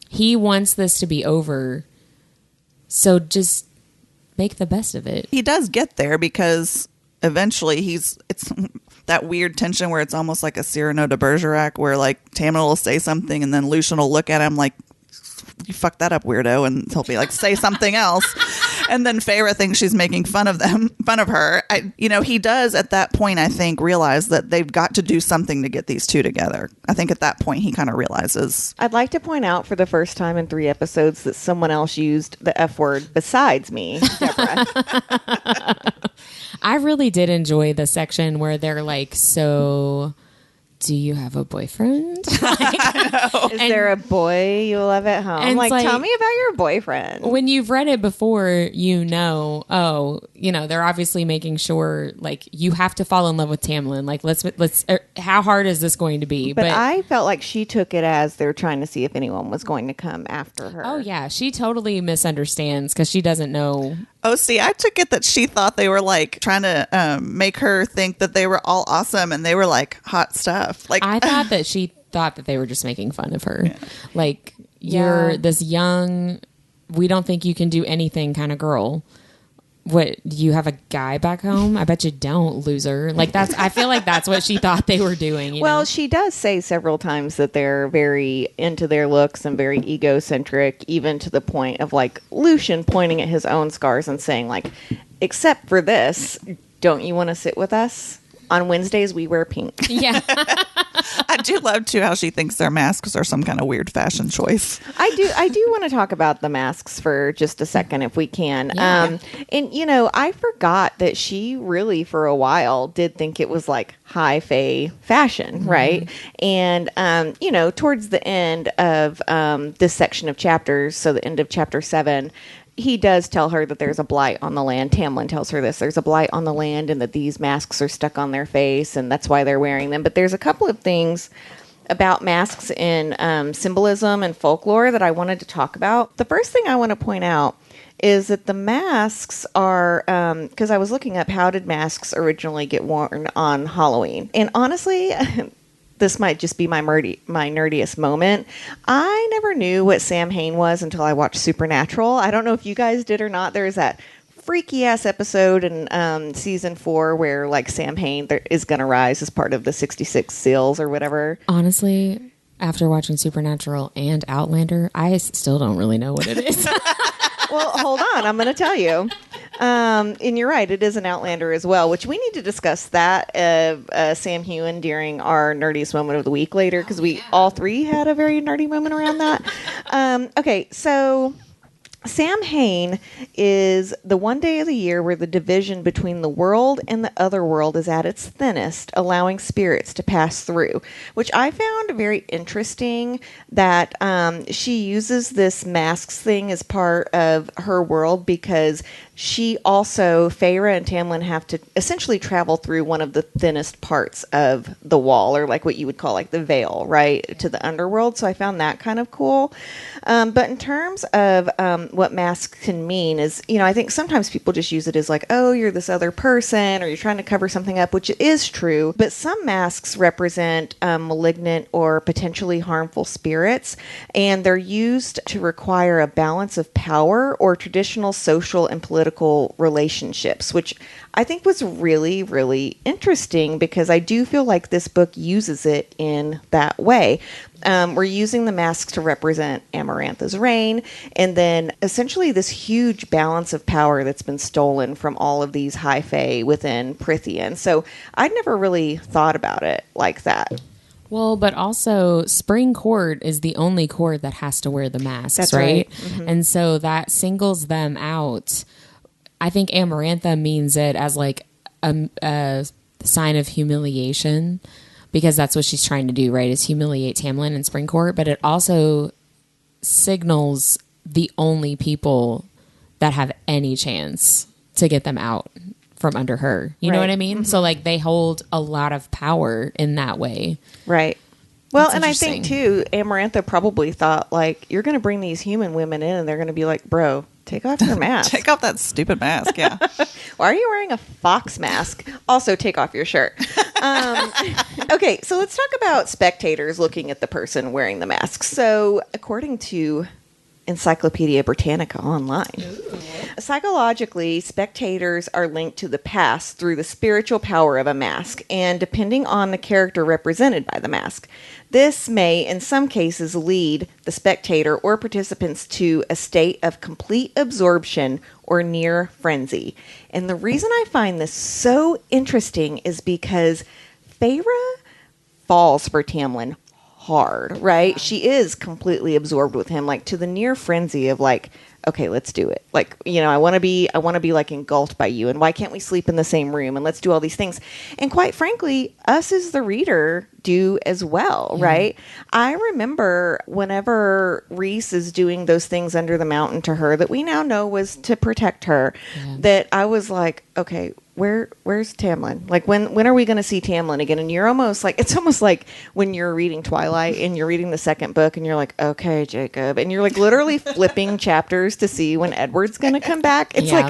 he wants this to be over, so just make the best of it. He does get there, because eventually it's that weird tension where it's almost like a Cyrano de Bergerac, where like Tamlin will say something and then Lucien will look at him like, you fucked that up, weirdo, and he'll be like, say something else. And then Feyre thinks she's making fun of her. He does at that point, I think, realize that they've got to do something to get these two together. I think at that point he kind of realizes. I'd like to point out for the first time in 3 episodes that someone else used the F word besides me, Debra. I really did enjoy the section where they're like, so, do you have a boyfriend? Is there a boy you love at home? And like, tell me about your boyfriend. When you've read it before, they're obviously making sure, like, you have to fall in love with Tamlin. Like, let's how hard is this going to be? But I felt like she took it as they're trying to see if anyone was going to come after her. Oh, yeah. She totally misunderstands because she doesn't know. Oh, see, I took it that she thought they were like trying to make her think that they were all awesome and they were like hot stuff. Like, I thought that she thought that they were just making fun of her. Yeah. Like, you're this young, we don't think you can do anything kind of girl. What, you have a guy back home? I bet you don't, loser. Like, I feel like that's what she thought they were doing. You know? She does say several times that they're very into their looks and very egocentric, even to the point of like Lucien pointing at his own scars and saying like, except for this, don't you want to sit with us? On Wednesdays, we wear pink. Yeah. I do love, too, how she thinks their masks are some kind of weird fashion choice. I do want to talk about the masks for just a second, if we can. Yeah. I forgot that she really, for a while, did think it was like high fae fashion, right? And, towards the end of this section of chapters, so the end of chapter 7, he does tell her that there's a blight on the land. Tamlin tells her this. There's a blight on the land and that these masks are stuck on their face and that's why they're wearing them. But there's a couple of things about masks in symbolism and folklore that I wanted to talk about. The first thing I want to point out is that the masks are, because I was looking up how did masks originally get worn on Halloween. And honestly, this might just be my nerdiest moment. I never knew what Samhain was until I watched Supernatural. I don't know if you guys did or not. There's that freaky ass episode in season 4 where like Samhain is going to rise as part of the 66 seals or whatever. Honestly, after watching Supernatural and Outlander, I still don't really know what it is. Well, hold on. I'm going to tell you. And you're right. It is an Outlander as well, which we need to discuss that, Sam Hewen, during our nerdiest moment of the week later, because we all three had a very nerdy moment around that. Okay, so Samhain is the one day of the year where the division between the world and the other world is at its thinnest, allowing spirits to pass through, which I found very interesting that she uses this masks thing as part of her world because she also, Feyre and Tamlin, have to essentially travel through one of the thinnest parts of the wall, or like what you would call like the veil, right, to the underworld. So I found that kind of cool. But in terms of what masks can mean is, I think sometimes people just use it as like, oh, you're this other person, or you're trying to cover something up, which is true. But some masks represent malignant or potentially harmful spirits, and they're used to require a balance of power or traditional social and political relationships, which I think was really, really interesting because I do feel like this book uses it in that way. We're using the masks to represent Amarantha's reign, and then essentially this huge balance of power that's been stolen from all of these high fae within Prythian. So I'd never really thought about it like that. Well, but also Spring Court is the only court that has to wear the masks, That's right? Mm-hmm. And so that singles them out. I think Amarantha means it as like a sign of humiliation, because that's what she's trying to do, right? Is humiliate Tamlin and Spring Court, but it also signals the only people that have any chance to get them out from under her. You know what I mean? Mm-hmm. So like they hold a lot of power in that way. Right. Well, That's and I think too, Amarantha probably thought like, you're going to bring these human women in and they're going to be like, bro, take off your mask. Take off that stupid mask, yeah. Why are you wearing a fox mask? Also, take off your shirt. Okay, so let's talk about spectators looking at the person wearing the mask. So, according to Encyclopedia Britannica online, psychologically, spectators are linked to the past through the spiritual power of a mask, and depending on the character represented by the mask. This may, in some cases, lead the spectator or participants to a state of complete absorption or near frenzy. And the reason I find this so interesting is because Feyre falls for Tamlin hard, right? She is completely absorbed with him, like to the near frenzy of like, okay, let's do it. Like, I want to be like engulfed by you. And why can't we sleep in the same room? And let's do all these things. And quite frankly, us as the reader do as well, right? I remember whenever Rhys is doing those things under the mountain to her that we now know was to protect her, that I was like, okay, where's Tamlin? Like, when are we going to see Tamlin again? And you're almost like, it's almost like when you're reading Twilight and you're reading the second book and you're like, okay, Jacob. And you're like literally flipping chapters to see when Edward's going to come back. It's like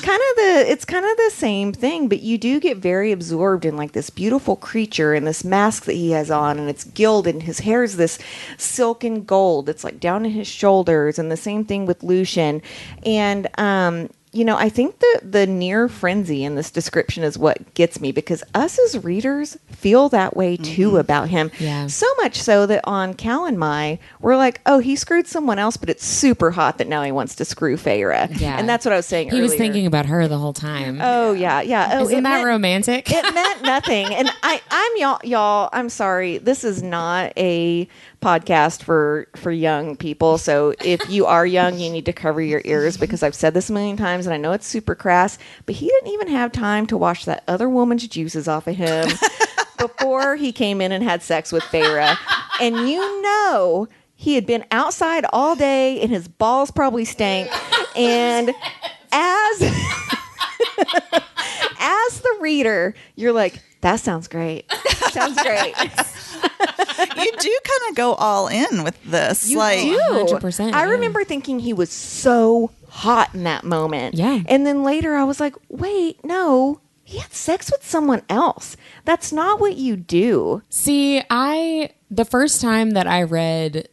kind of the same thing, but you do get very absorbed in like this beautiful creature and this mask that he has on, and it's gilded, and his hair is this silken gold. It's like down in his shoulders, and the same thing with Lucien. And, I think the near frenzy in this description is what gets me, because us as readers feel that way too about him. Yeah. So much so that on Cal and Mai, we're like, oh, he screwed someone else, but it's super hot that now he wants to screw Feyre. Yeah. And that's what I was saying earlier. He was thinking about her the whole time. Oh, yeah. Oh, isn't that romantic? It meant nothing. And I'm y'all, I'm sorry. This is not a podcast for young people. So if you are young, you need to cover your ears, because I've said this a million times and I know it's super crass, but he didn't even have time to wash that other woman's juices off of him before he came in and had sex with Feyre. And he had been outside all day and his balls probably stank. And as the reader, you're like, that sounds great. Sounds great. You do kind of go all in with this. You like, do. 100%, I yeah. remember thinking he was so hot in that moment. Yeah. And then later I was like, wait, no, he had sex with someone else. That's not what you do. See, the first time that I read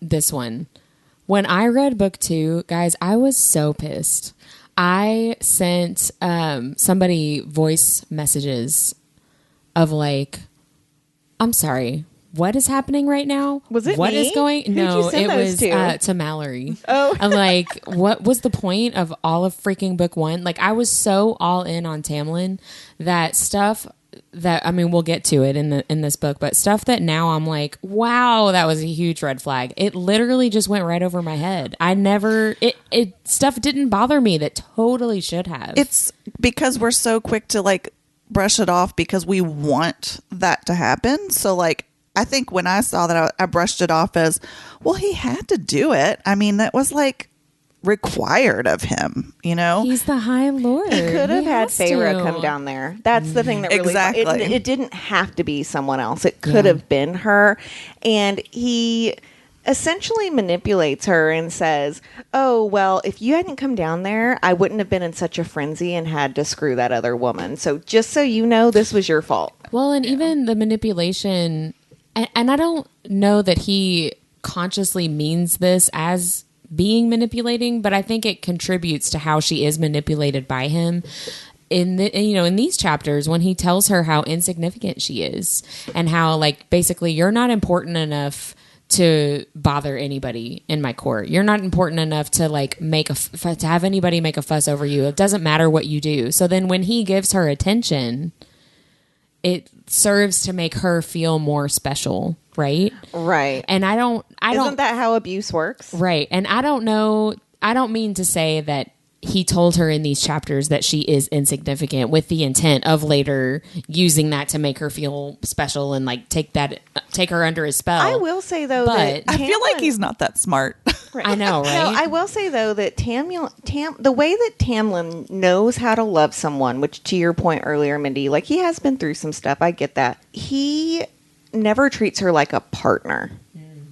this one, when I read book 2, guys, I was so pissed. I sent somebody voice messages of like, I'm sorry, what is happening right now? Was it What me? is going? Who'd No, you send it those was to? to Mallory. Oh. I'm like, what was the point of all of freaking book 1? Like, I was so all in on Tamlin that stuff that, I mean, we'll get to it in this book, but stuff that now I'm like, wow, that was a huge red flag. It literally just went right over my head. Stuff didn't bother me that totally should have. it's because we're so quick to like brush it off because we want that to happen. So like, I think when I saw that, I brushed it off as, well, he had to do it. I mean, that was like required of him, you know? He's the High Lord. He could have had has Feyre to. come down there. That's the thing that really... Exactly. It didn't have to be someone else. It could have been her. And he essentially manipulates her and says, oh, well, if you hadn't come down there, I wouldn't have been in such a frenzy and had to screw that other woman. So just so you know, this was your fault. Well, and even the manipulation, and I don't know that he consciously means this as being manipulating, but I think it contributes to how she is manipulated by him. In these chapters, when he tells her how insignificant she is and how, like, basically you're not important enough to bother anybody in my court. You're not important enough to like to have anybody make a fuss over you. It doesn't matter what you do. So then when he gives her attention, it serves to make her feel more special, right? Right. And I don't Isn't that how abuse works? right. And I don't know, I don't mean to say that he told her in these chapters that she is insignificant with the intent of later using that to make her feel special and like take her under his spell. I will say, though, But- that I feel like Tamlin- he's not that smart. Right. I know, right? No, I will say, though, that the way that Tamlin knows how to love someone, which to your point earlier, Mindy, like he has been through some stuff. I get that. He never treats her like a partner.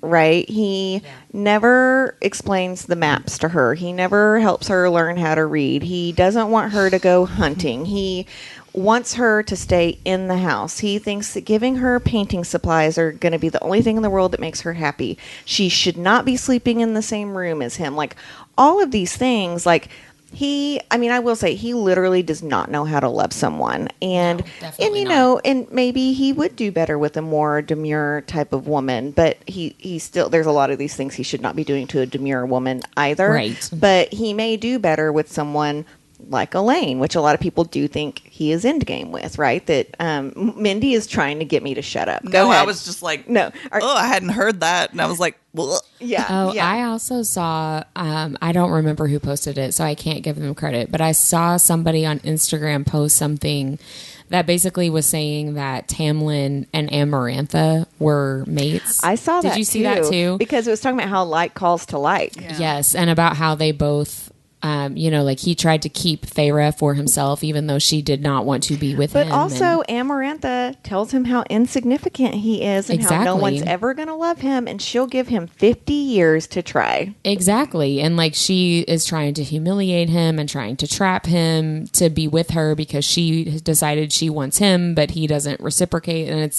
Right? He never explains the maps to her. He never helps her learn how to read. He doesn't want her to go hunting. He wants her to stay in the house. He thinks that giving her painting supplies are going to be the only thing in the world that makes her happy. She should not be sleeping in the same room as him. Like, all of these things, like, I will say he literally does not know how to love someone. And definitely and maybe he would do better with a more demure type of woman, but he still, there's a lot of these things he should not be doing to a demure woman either. Right. But he may do better with someone like Elaine, which a lot of people do think he is endgame with, right? That Mindy is trying to get me to shut up. Go ahead. I was just like, No. I hadn't heard that. And I was like, well, Yeah. Oh, yeah. I also saw, I don't remember who posted it, so I can't give them credit, but I saw somebody on Instagram post something that basically was saying that Tamlin and Amarantha were mates. I saw that. Did you see that too? Because it was talking about how like calls to like. Yes, and about how they both, like he tried to keep Feyre for himself, even though she did not want to be with But him. also, Amarantha tells him how insignificant he is and how no Exactly. one's ever going to love him, and she'll give him 50 years to try. Exactly. And like she is trying to humiliate him and trying to trap him to be with her because she has decided she wants him, but he doesn't reciprocate. And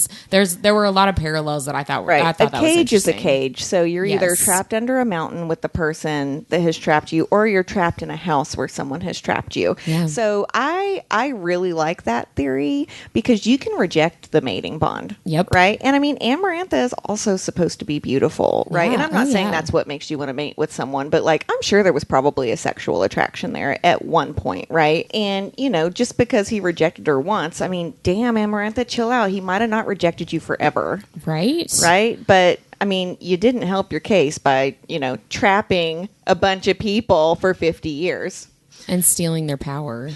there were a lot of parallels that I thought were Right. I thought A that was cage is a interesting. cage. So you're either Yes. trapped under a mountain with the person that has trapped you, or you're trapped in a house where someone has trapped you. Yeah. So I really like that theory because you can reject the mating bond. Yep. Right? And I mean, Amarantha is also supposed to be beautiful, right? Yeah. And I'm not Oh, saying yeah. that's what makes you want to mate with someone, but like I'm sure there was probably a sexual attraction there at one point, right? And, just because he rejected her once, I mean, damn, Amarantha, chill out. He might have not rejected you forever. Right? Right? But I mean, you didn't help your case by, trapping a bunch of people for 50 years. And stealing their power.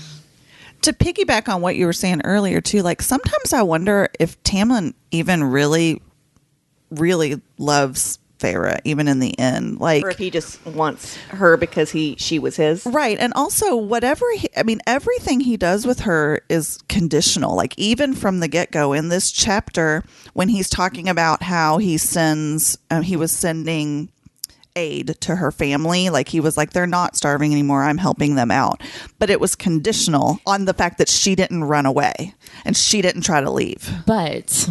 to piggyback on what you were saying earlier too, like sometimes I wonder if Tamlin even really, really loves Feyre, even in the end. Like, or if he just wants her because she was his. Right. And also everything he does with her is conditional. Like, even from the get-go in this chapter, when he's talking about how he was sending aid to her family, like he was like, they're not starving anymore, I'm helping them out. But it was conditional on the fact that she didn't run away and she didn't try to leave. But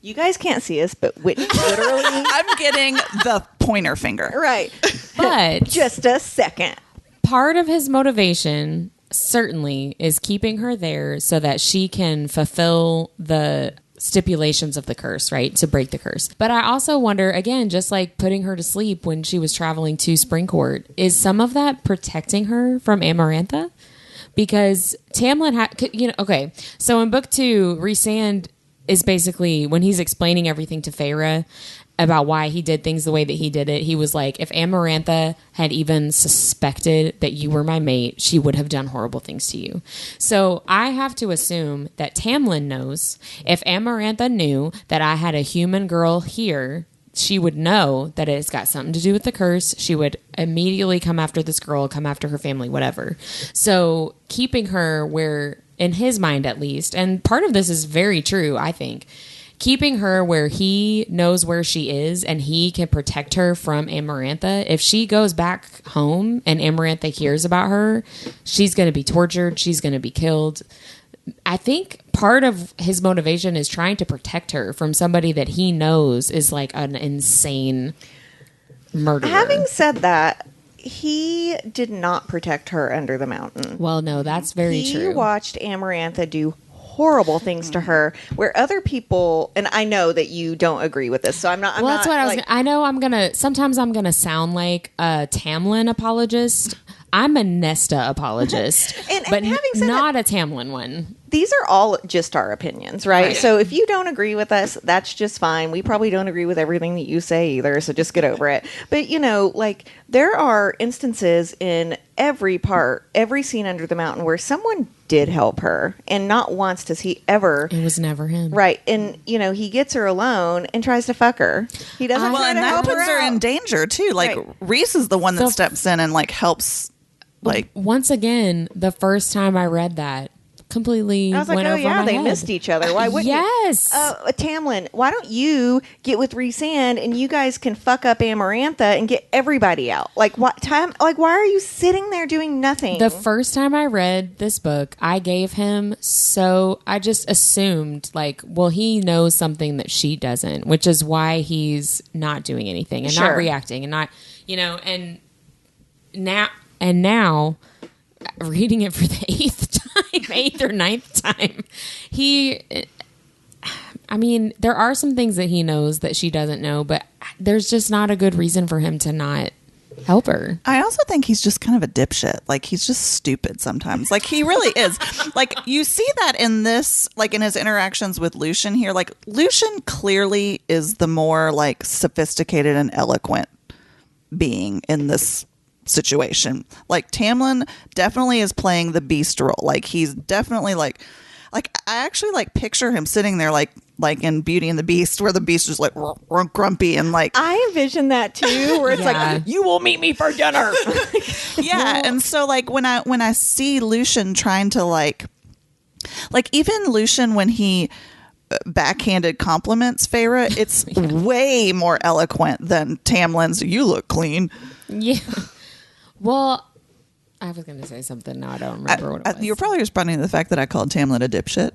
you guys can't see us, but Whitney literally... I'm getting the pointer finger. Right. But just a second. Part of his motivation certainly is keeping her there so that she can fulfill the stipulations of the curse, right? To break the curse. But I also wonder, again, just like putting her to sleep when she was traveling to Springcourt, is some of that protecting her from Amarantha? Because Tamlin okay, so in book 2, Rhysand is basically, when he's explaining everything to Feyre about why he did things the way that he did it, he was like, if Amarantha had even suspected that you were my mate, she would have done horrible things to you. So I have to assume that Tamlin knows. If Amarantha knew that I had a human girl here, she would know that it's got something to do with the curse. She would immediately come after this girl, come after her family, whatever. So keeping her where, in his mind at least, and part of this is very true, I think, keeping her where he knows where she is and he can protect her from Amarantha. If she goes back home and Amarantha hears about her, she's going to be tortured. She's going to be killed. I think part of his motivation is trying to protect her from somebody that he knows is like an insane murderer. Having said that, he did not protect her under the mountain. Well, no, that's very true. He watched Amarantha do horrible things to her, where other people, and I know that you don't agree with this, so I'm not. That's what I was. I know I'm gonna. Sometimes I'm gonna sound like a Tamlin apologist. I'm a Nesta apologist, but having said not a Tamlin one. These are all just our opinions, right? So if you don't agree with us, that's just fine. We probably don't agree with everything that you say either, so just get over it. But, like, there are instances in every scene under the mountain where someone did help her, and not once does he ever... It was never him. Right. And, he gets her alone and tries to fuck her. He doesn't try to help her out. And that puts her in danger, too. Like, Rhys is the one that steps in and, like, helps... Like, once again, the first time I read that, completely I was like, went over my they head. missed each other. Why wouldn't yes. you? Tamlin, why don't you get with Rhysand and you guys can fuck up Amarantha and get everybody out? Like, why are you sitting there doing nothing? The first time I read this book, I gave him I just assumed, like, well, he knows something that she doesn't, which is why he's not doing anything and not reacting and not, and now, reading it for the 8th or 9th time, there are some things that he knows that she doesn't know, but there's just not a good reason for him to not help her. I also think he's just kind of a dipshit. Like, he's just stupid sometimes. Like, he really is. Like, you see that in this, like, in his interactions with Lucien here. Like, Lucien clearly is the more, like, sophisticated and eloquent being in this situation. Like, Tamlin definitely is playing the beast role. Like, he's definitely like I actually like picture him sitting there like in Beauty and the Beast, where the beast is like grumpy and like, I envision that too, where it's like, you will meet me for dinner. Yeah. And so like when I see Lucien trying to like even Lucien, when he backhanded compliments Feyre, it's way more eloquent than Tamlin's "you look clean." Yeah. Well, I was going to say something. Now I don't remember what it was. You're probably responding to the fact that I called Tamlin a dipshit.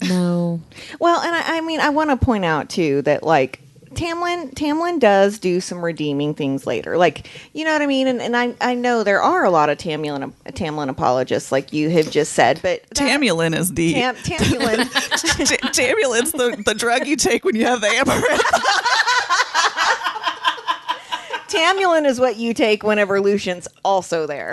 No. Well, and I want to point out too that like Tamlin does do some redeeming things later. Like, you know what I mean? And I know there are a lot of Tamlin apologists, like you have just said, but Tamlin is the Tamlin. Tamulin's the drug you take when you have the amaranth. Tamlin is what you take whenever Lucien's also there.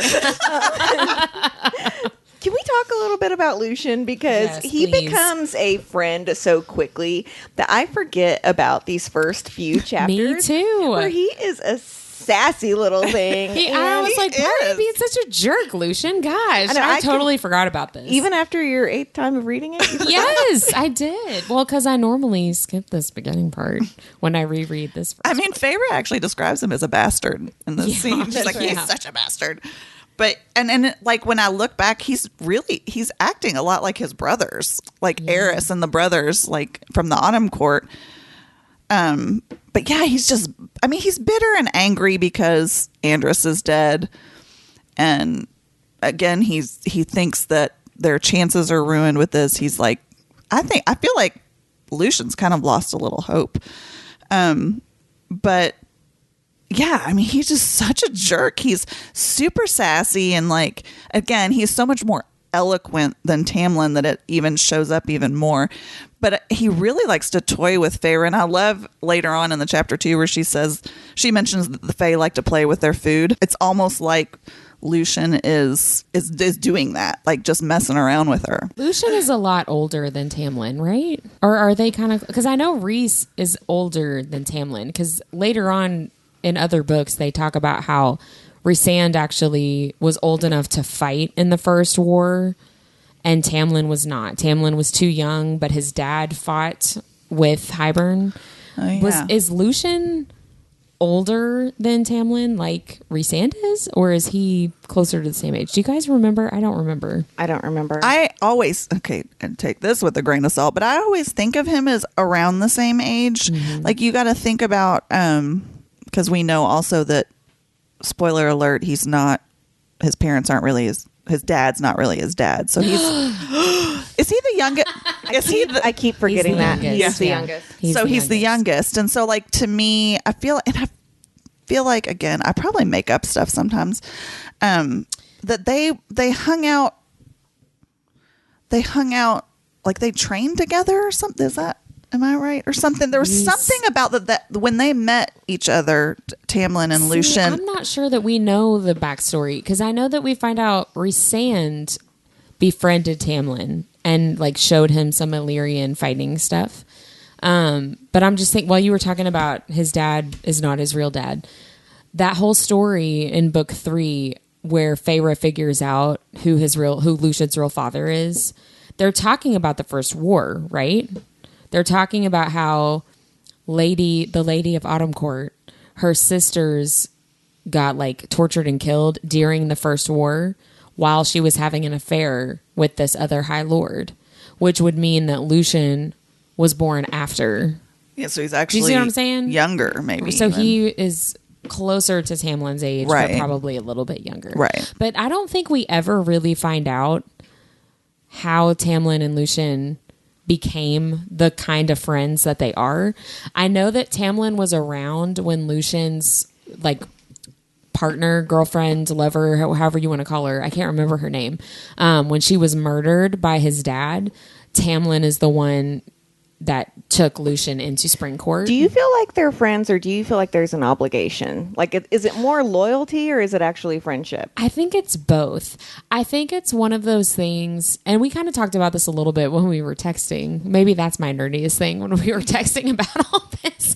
Can we talk a little bit about Lucien? Because he becomes a friend so quickly that I forget about these first few chapters. Me too. Where he is a sassy little thing. I was like, why are you is. being such a jerk, Lucian? Gosh, know, I I totally forgot about this. Even after your 8th time of reading it? You forgot? Yes, I did. Well, because I normally skip this beginning part when I reread this. I mean, Feyre actually describes him as a bastard in this scene. She's like, right. he's such a bastard. But and like when I look back, he's acting a lot like his brothers, like Eris and the brothers, like from the Autumn Court. But yeah, he's bitter and angry because Andros is dead, and again, he thinks that their chances are ruined with this. He's like, I feel like Lucian's kind of lost a little hope, but. Yeah, I mean, he's just such a jerk. He's super sassy and, like, again, he's so much more eloquent than Tamlin that it even shows up even more. But he really likes to toy with Feyre, and I love later on in the chapter 2 where she mentions that the Fae like to play with their food. It's almost like Lucien is doing that, like just messing around with her. Lucien is a lot older than Tamlin, right? Or are they kind of... Because I know Rhys is older than Tamlin, because later on... in other books, they talk about how Rhysand actually was old enough to fight in the First War, and Tamlin was not. Tamlin was too young, but his dad fought with Hybern. Oh, yeah. Is Lucien older than Tamlin, like Rhysand is, or is he closer to the same age? Do you guys remember? I don't remember. I don't remember. I always, and take this with a grain of salt, but I always think of him as around the same age. Mm-hmm. Like, you got to think about... because we know also that, spoiler alert, his parents aren't really his dad's not really his dad. So he's, is he the youngest? I keep forgetting that. He's the youngest. He's the youngest. And so, like, to me, I feel like, again, I probably make up stuff sometimes, that they hung out, like they trained together or something. Is that, am I right? Or something. There was something about that when they met each other, Tamlin and Lucien. I'm not sure that we know the backstory, because I know that we find out Rhysand befriended Tamlin and like showed him some Illyrian fighting stuff. But I'm just thinking, while you were talking about his dad is not his real dad, that whole story in book 3 where Feyre figures out who Lucian's real father is, they're talking about the First War, right? They're talking about how the lady of Autumn Court, her sisters got like tortured and killed during the First War while she was having an affair with this other High Lord, which would mean that Lucien was born after. Yeah, so he's actually, do you see what I'm saying? Younger, maybe. So even. he is closer to Tamlin's age, right. But probably a little bit younger. Right. But I don't think we ever really find out how Tamlin and Lucien became the kind of friends that they are. I know that Tamlin was around when Lucian's like partner, girlfriend, lover, however you want to call her, I can't remember her name, when she was murdered by his dad. Tamlin is the one that took Lucien into Spring Court. Do you feel like they're friends, or do you feel like there's an obligation? Like, is it more loyalty, or is it actually friendship? I think it's both. I think it's one of those things, and we kind of talked about this a little bit when we were texting. Maybe that's my nerdiest thing, when we were texting about all this.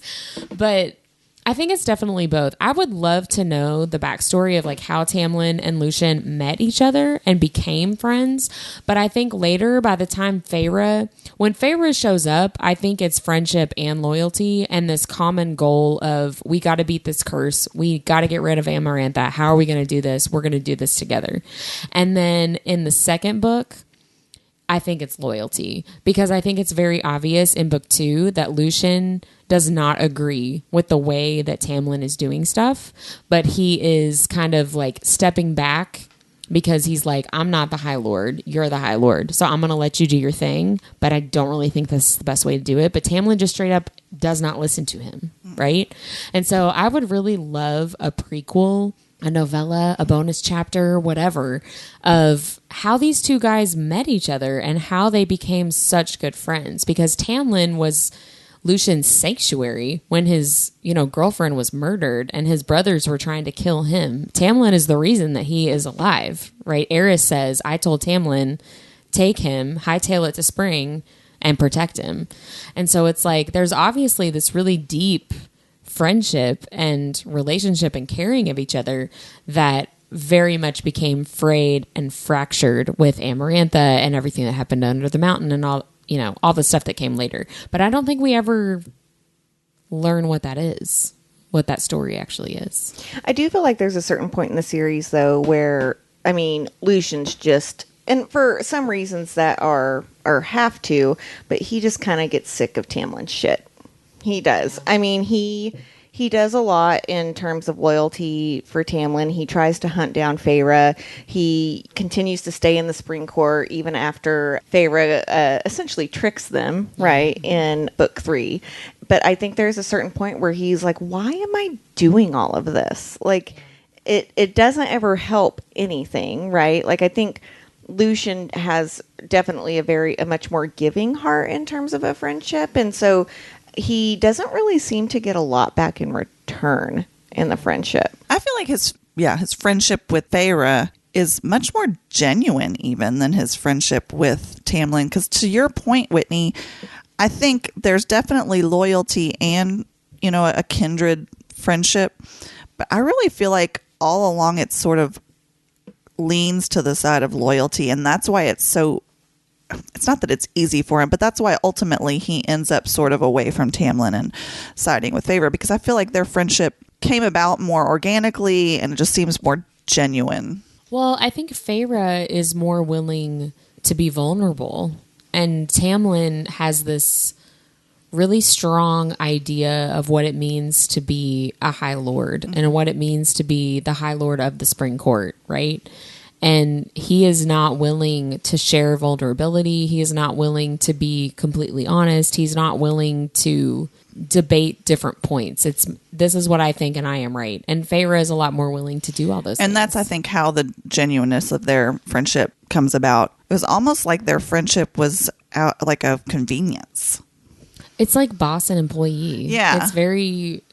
But I think it's definitely both. I would love to know the backstory of like how Tamlin and Lucien met each other and became friends. But I think later, by the time when Feyre shows up, I think it's friendship and loyalty and this common goal of, we got to beat this curse. We got to get rid of Amarantha. How are we going to do this? We're going to do this together. And then in the second book, I think it's loyalty, because I think it's very obvious in book 2 that Lucien does not agree with the way that Tamlin is doing stuff, but he is kind of like stepping back because he's like, I'm not the High Lord, you're the High Lord, so I'm going to let you do your thing, but I don't really think this is the best way to do it. But Tamlin just straight up does not listen to him, right? And so I would really love a prequel, a novella, a bonus chapter, whatever, of how these two guys met each other and how they became such good friends. Because Tamlin was Lucien's sanctuary when his, girlfriend was murdered and his brothers were trying to kill him. Tamlin is the reason that he is alive, right? Eris says, I told Tamlin, take him, hightail it to Spring and protect him. And so it's like, there's obviously this really deep friendship and relationship and caring of each other that very much became frayed and fractured with Amarantha and everything that happened under the mountain and all, all the stuff that came later. But I don't think we ever learn what that is, what that story actually is. I do feel like there's a certain point in the series, though, where, Lucien's just, and for some reasons that are have to, but he just kind of gets sick of Tamlin's shit. He does. He does a lot in terms of loyalty for Tamlin. He tries to hunt down Feyre. He continues to stay in the Spring Court even after Feyre essentially tricks them, right, in book 3. But I think there's a certain point where he's like, why am I doing all of this? Like, it doesn't ever help anything, right? Like, I think Lucien has definitely a much more giving heart in terms of a friendship. And so he doesn't really seem to get a lot back in return in the friendship. I feel like his friendship with Feyre is much more genuine even than his friendship with Tamlin. Because to your point, Whitney, I think there's definitely loyalty and, a kindred friendship. But I really feel like all along it sort of leans to the side of loyalty. And that's why it's not that it's easy for him, but that's why ultimately he ends up sort of away from Tamlin and siding with Feyre, because I feel like their friendship came about more organically and it just seems more genuine. Well, I think Feyre is more willing to be vulnerable, and Tamlin has this really strong idea of what it means to be a High Lord and what it means to be the High Lord of the Spring Court, right? And he is not willing to share vulnerability. He is not willing to be completely honest. He's not willing to debate different points. This is what I think and I am right. And Feyre is a lot more willing to do all those things. And that's, I think, how the genuineness of their friendship comes about. It was almost like their friendship was out like a convenience. It's like boss and employee. Yeah. It's very...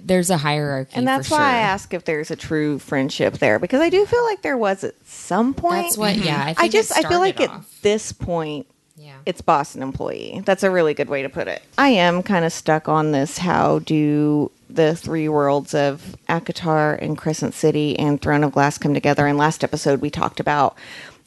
There's a hierarchy, and that's for why sure. I ask if there's a true friendship there, because I do feel like there was at some point. That's what, yeah. I feel like at this point, it's boss and employee. That's a really good way to put it. I am kind of stuck on this. How do the 3 worlds of ACOTAR and Crescent City and Throne of Glass come together? In last episode, we talked about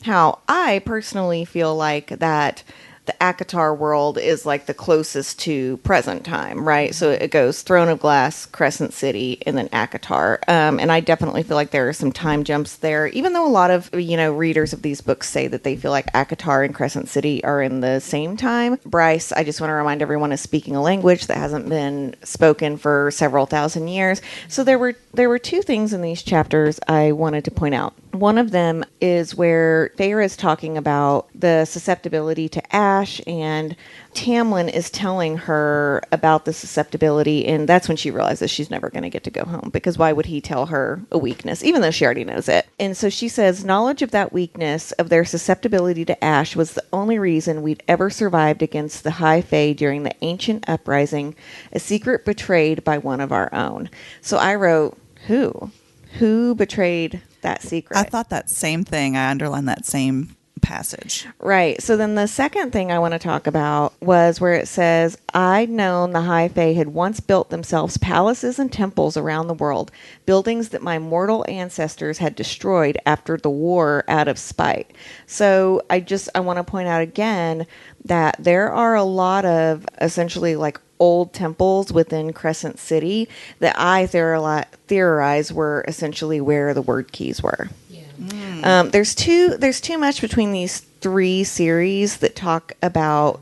how I personally feel like that the ACOTAR world is like the closest to present time, right? So it goes Throne of Glass, Crescent City, and then ACOTAR. And I definitely feel like there are some time jumps there, even though a lot of, readers of these books say that they feel like ACOTAR and Crescent City are in the same time. Bryce, I just want to remind everyone, is speaking a language that hasn't been spoken for several thousand years. So there were 2 things in these chapters I wanted to point out. One of them is where Feyre is talking about the susceptibility to ash, and Tamlin is telling her about the susceptibility, and that's when she realizes she's never going to get to go home, because why would he tell her a weakness, even though she already knows it? And so she says, knowledge of that weakness, of their susceptibility to ash, was the only reason we'd ever survived against the High Fae during the ancient uprising, a secret betrayed by one of our own. So I wrote, who betrayed that secret? I thought that same thing. I underlined that same passage. Right. So then the second thing I want to talk about was where it says, I'd known the High Fae had once built themselves palaces and temples around the world, buildings that my mortal ancestors had destroyed after the war out of spite. So I want to point out again that there are a lot of essentially like old temples within Crescent City that I theorize were essentially where the word keys were. Yeah. There's too much between these 3 series that talk about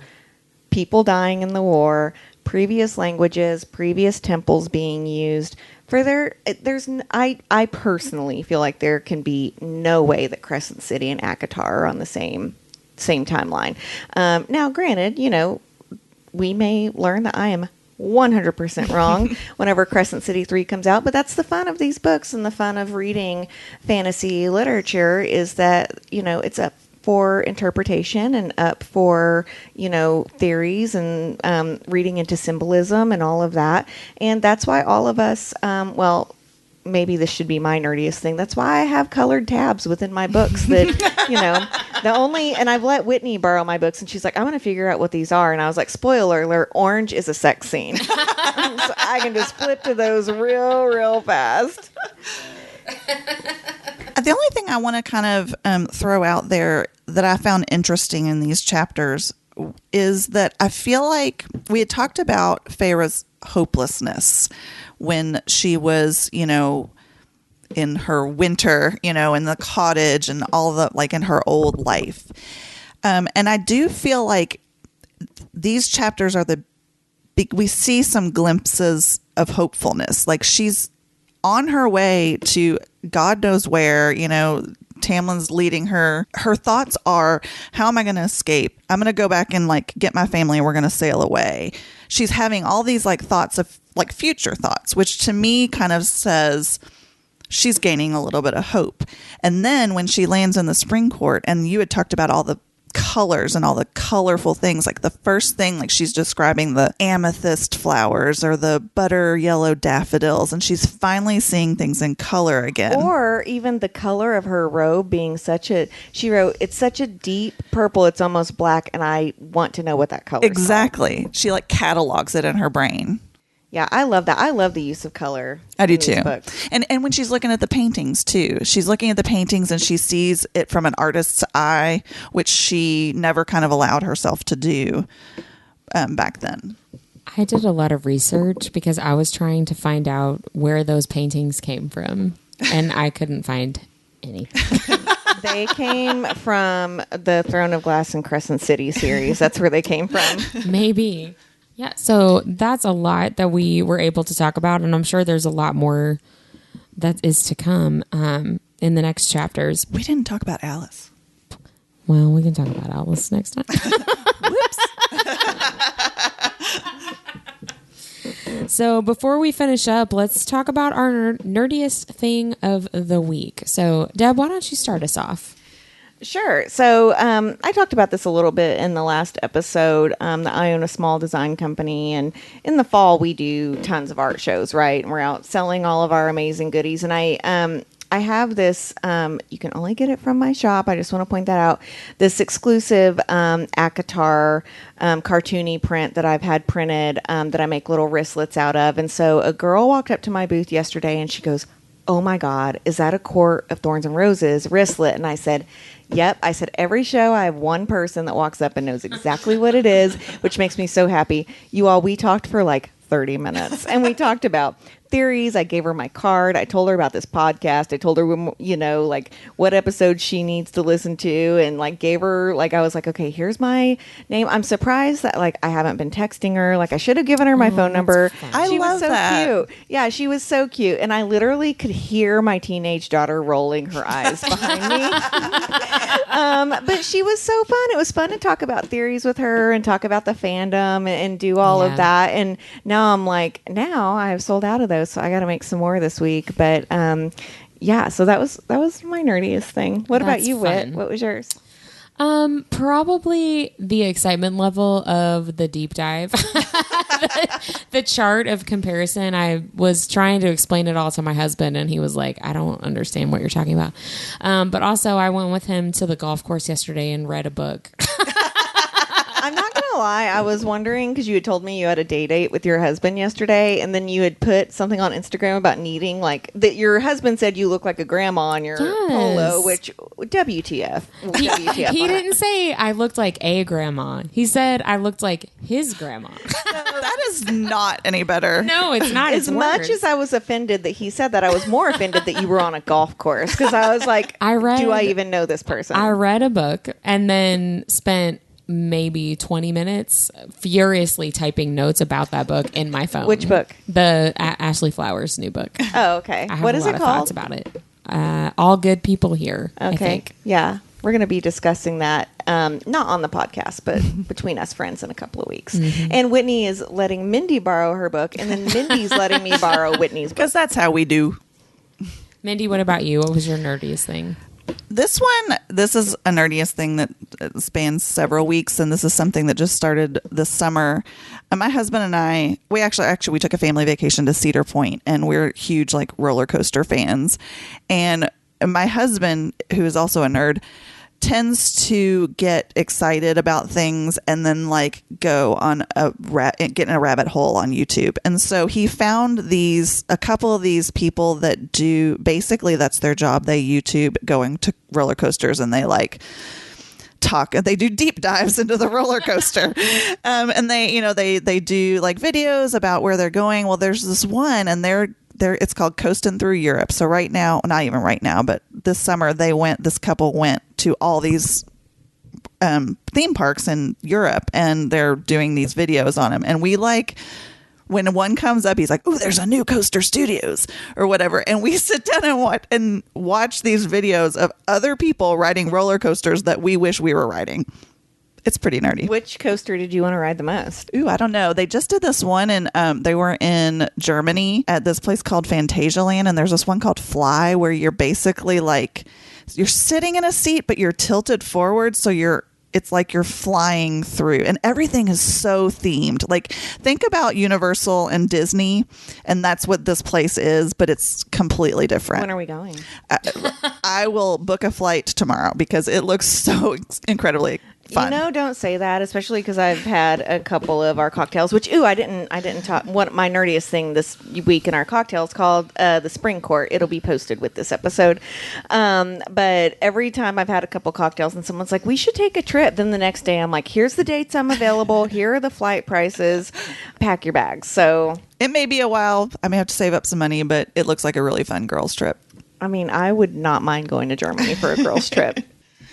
people dying in the war, previous languages, previous temples being used. I personally feel like there can be no way that Crescent City and ACOTAR are on the same timeline. Now, granted, we may learn that I am 100% wrong whenever Crescent City 3 comes out, but that's the fun of these books and the fun of reading fantasy literature, is that, it's up for interpretation and up for, theories and reading into symbolism and all of that. And that's why all of us, maybe this should be my nerdiest thing. That's why I have colored tabs within my books that, and I've let Whitney borrow my books, and she's like, I'm going to figure out what these are. And I was like, spoiler alert, orange is a sex scene. So I can just flip to those real fast. The only thing I want to kind of throw out there that I found interesting in these chapters is that I feel like we had talked about Feyre's hopelessness when she was, in her winter, in the cottage and all the, like, in her old life. And I do feel like these chapters are we see some glimpses of hopefulness. Like, she's on her way to God knows where, Tamlin's leading her. Her thoughts are, how am I going to escape? I'm going to go back and like get my family and we're going to sail away. She's having all these like thoughts of like future thoughts, which to me kind of says she's gaining a little bit of hope. And then when she lands in the spring court, and you had talked about all the colors and all the colorful things, like the first thing, like she's describing the amethyst flowers or the butter yellow daffodils, and she's finally seeing things in color again. Or even the color of her robe being she wrote, it's such a deep purple, it's almost black, and I want to know what that color is. Exactly. She like catalogs it in her brain. Yeah, I love that. I love the use of color. I do too. Books. And when she's looking at the paintings too, she's looking at the paintings and she sees it from an artist's eye, which she never kind of allowed herself to do back then. I did a lot of research because I was trying to find out where those paintings came from, and I couldn't find anything. They came from the Throne of Glass and Crescent City series. That's where they came from. Maybe. Yeah, so that's a lot that we were able to talk about, and I'm sure there's a lot more that is to come in the next chapters. We didn't talk about Alice. Well, we can talk about Alice next time. Whoops. So before we finish up, let's talk about our nerdiest thing of the week. So, Deb, why don't you start us off? Sure. So I talked about this a little bit in the last episode. That I own a small design company, and in the fall we do tons of art shows, right? And we're out selling all of our amazing goodies. And I have this. You can only get it from my shop. I just want to point that out. This exclusive ACOTAR cartoony print that I've had printed that I make little wristlets out of. And so a girl walked up to my booth yesterday and she goes, "Oh my God, is that a Court of Thorns and Roses wristlet?" And I said, "Yep." I said, every show I have one person that walks up and knows exactly what it is, which makes me so happy. You all, we talked for like 30 minutes and we talked about theories. I gave her my card. I told her about this podcast. I told her, like what episode she needs to listen to, and like gave her, like, I was like, okay, here's my name. I'm surprised that like I haven't been texting her. Like I should have given her my phone number. I love that. Cute. Yeah, she was so cute. And I literally could hear my teenage daughter rolling her eyes behind me. But she was so fun. It was fun to talk about theories with her and talk about the fandom and do all of that. And now I'm like, now I've sold out of those, so I got to make some more this week. But so that was my nerdiest thing. What about you, Whit? What was yours? Probably the excitement level of the deep dive. the chart of comparison. I was trying to explain it all to my husband, and he was like, I don't understand what you're talking about. But also I went with him to the golf course yesterday and read a book. I'm not going to lie. I was wondering, because you had told me you had a date with your husband yesterday, and then you had put something on Instagram about needing, like, that your husband said you look like a grandma on your polo, which, WTF. He didn't say I looked like a grandma. He said I looked like his grandma. That is not any better. No, it's not. As much as I was offended that he said that, I was more offended that you were on a golf course, because I was like, do I even know this person? I read a book and then spent maybe 20 minutes furiously typing notes about that book in my phone. Which book? The Ashley Flowers new book. Oh, okay. I have what a is lot it of called? thoughts about it. All Good People Here. Okay. I think. Yeah. We're going to be discussing that, not on the podcast, but between us friends in a couple of weeks. Mm-hmm. And Whitney is letting Mindy borrow her book, and then Mindy's letting me borrow Whitney's book. Because that's how we do. Mindy, what about you? What was your nerdiest thing? This one this is a Nerdiest thing that spans several weeks, and this is something that just started this summer. My husband and I, we took a family vacation to Cedar Point, and we're huge like roller coaster fans. And my husband, who is also a nerd, tends to get excited about things and then like go on get in a rabbit hole on YouTube. And so he found a couple of these people that do, basically that's their job. They YouTube going to roller coasters, and they like they do deep dives into the roller coaster. And they do like videos about where they're going. Well, there's this one, and it's called Coasting Through Europe. So right now, not even right now, but this summer this couple went to all these theme parks in Europe, and they're doing these videos on them. And we like, when one comes up, he's like, "Oh, there's a new Coaster Studios," or whatever. And we sit down and watch these videos of other people riding roller coasters that we wish we were riding. It's pretty nerdy. Which coaster did you want to ride the most? Ooh, I don't know. They just did this one, and they were in Germany at this place called Phantasialand, and there's this one called Fly, where you're basically like, you're sitting in a seat, but you're tilted forward, so it's like you're flying through, and everything is so themed. Like, think about Universal and Disney, and that's what this place is, but it's completely different. When are we going? I will book a flight tomorrow because it looks so incredibly fun. Don't say that, especially because I've had a couple of our cocktails, which, I didn't talk. My nerdiest thing this week in our cocktails called the Spring Court. It'll be posted with this episode. But every time I've had a couple cocktails and someone's like, "We should take a trip," then the next day I'm like, "Here's the dates I'm available. Here are the flight prices. Pack your bags." So it may be a while. I may have to save up some money, but it looks like a really fun girls trip. I mean, I would not mind going to Germany for a girls trip.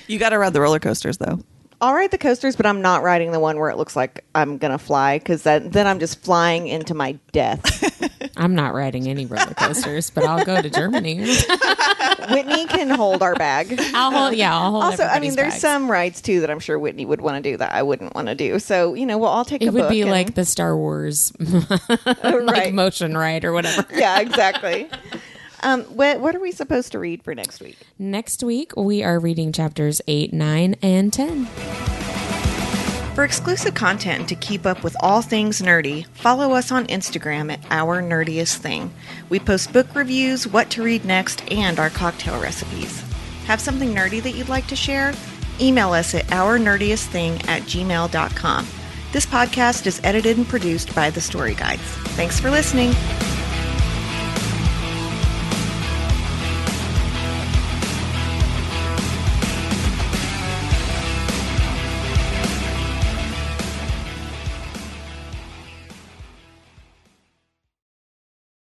You got to ride the roller coasters, though. I'll ride the coasters, but I'm not riding the one where it looks like I'm going to fly, because then I'm just flying into my death. I'm not riding any roller coasters, but I'll go to Germany. Whitney can hold our bag. I'll hold Also, I mean, there's bags. some rides, too, that I'm sure Whitney would want to do that I wouldn't want to do. So, we'll all take a book. It would be like the Star Wars like motion ride or whatever. Yeah, exactly. What are we supposed to read for next week? Next week, we are reading chapters 8, 9, and 10. For exclusive content and to keep up with all things nerdy, follow us on Instagram at Our Nerdiest Thing. We post book reviews, what to read next, and our cocktail recipes. Have something nerdy that you'd like to share? Email us at ournerdiestthing@gmail.com. This podcast is edited and produced by The Story Guides. Thanks for listening.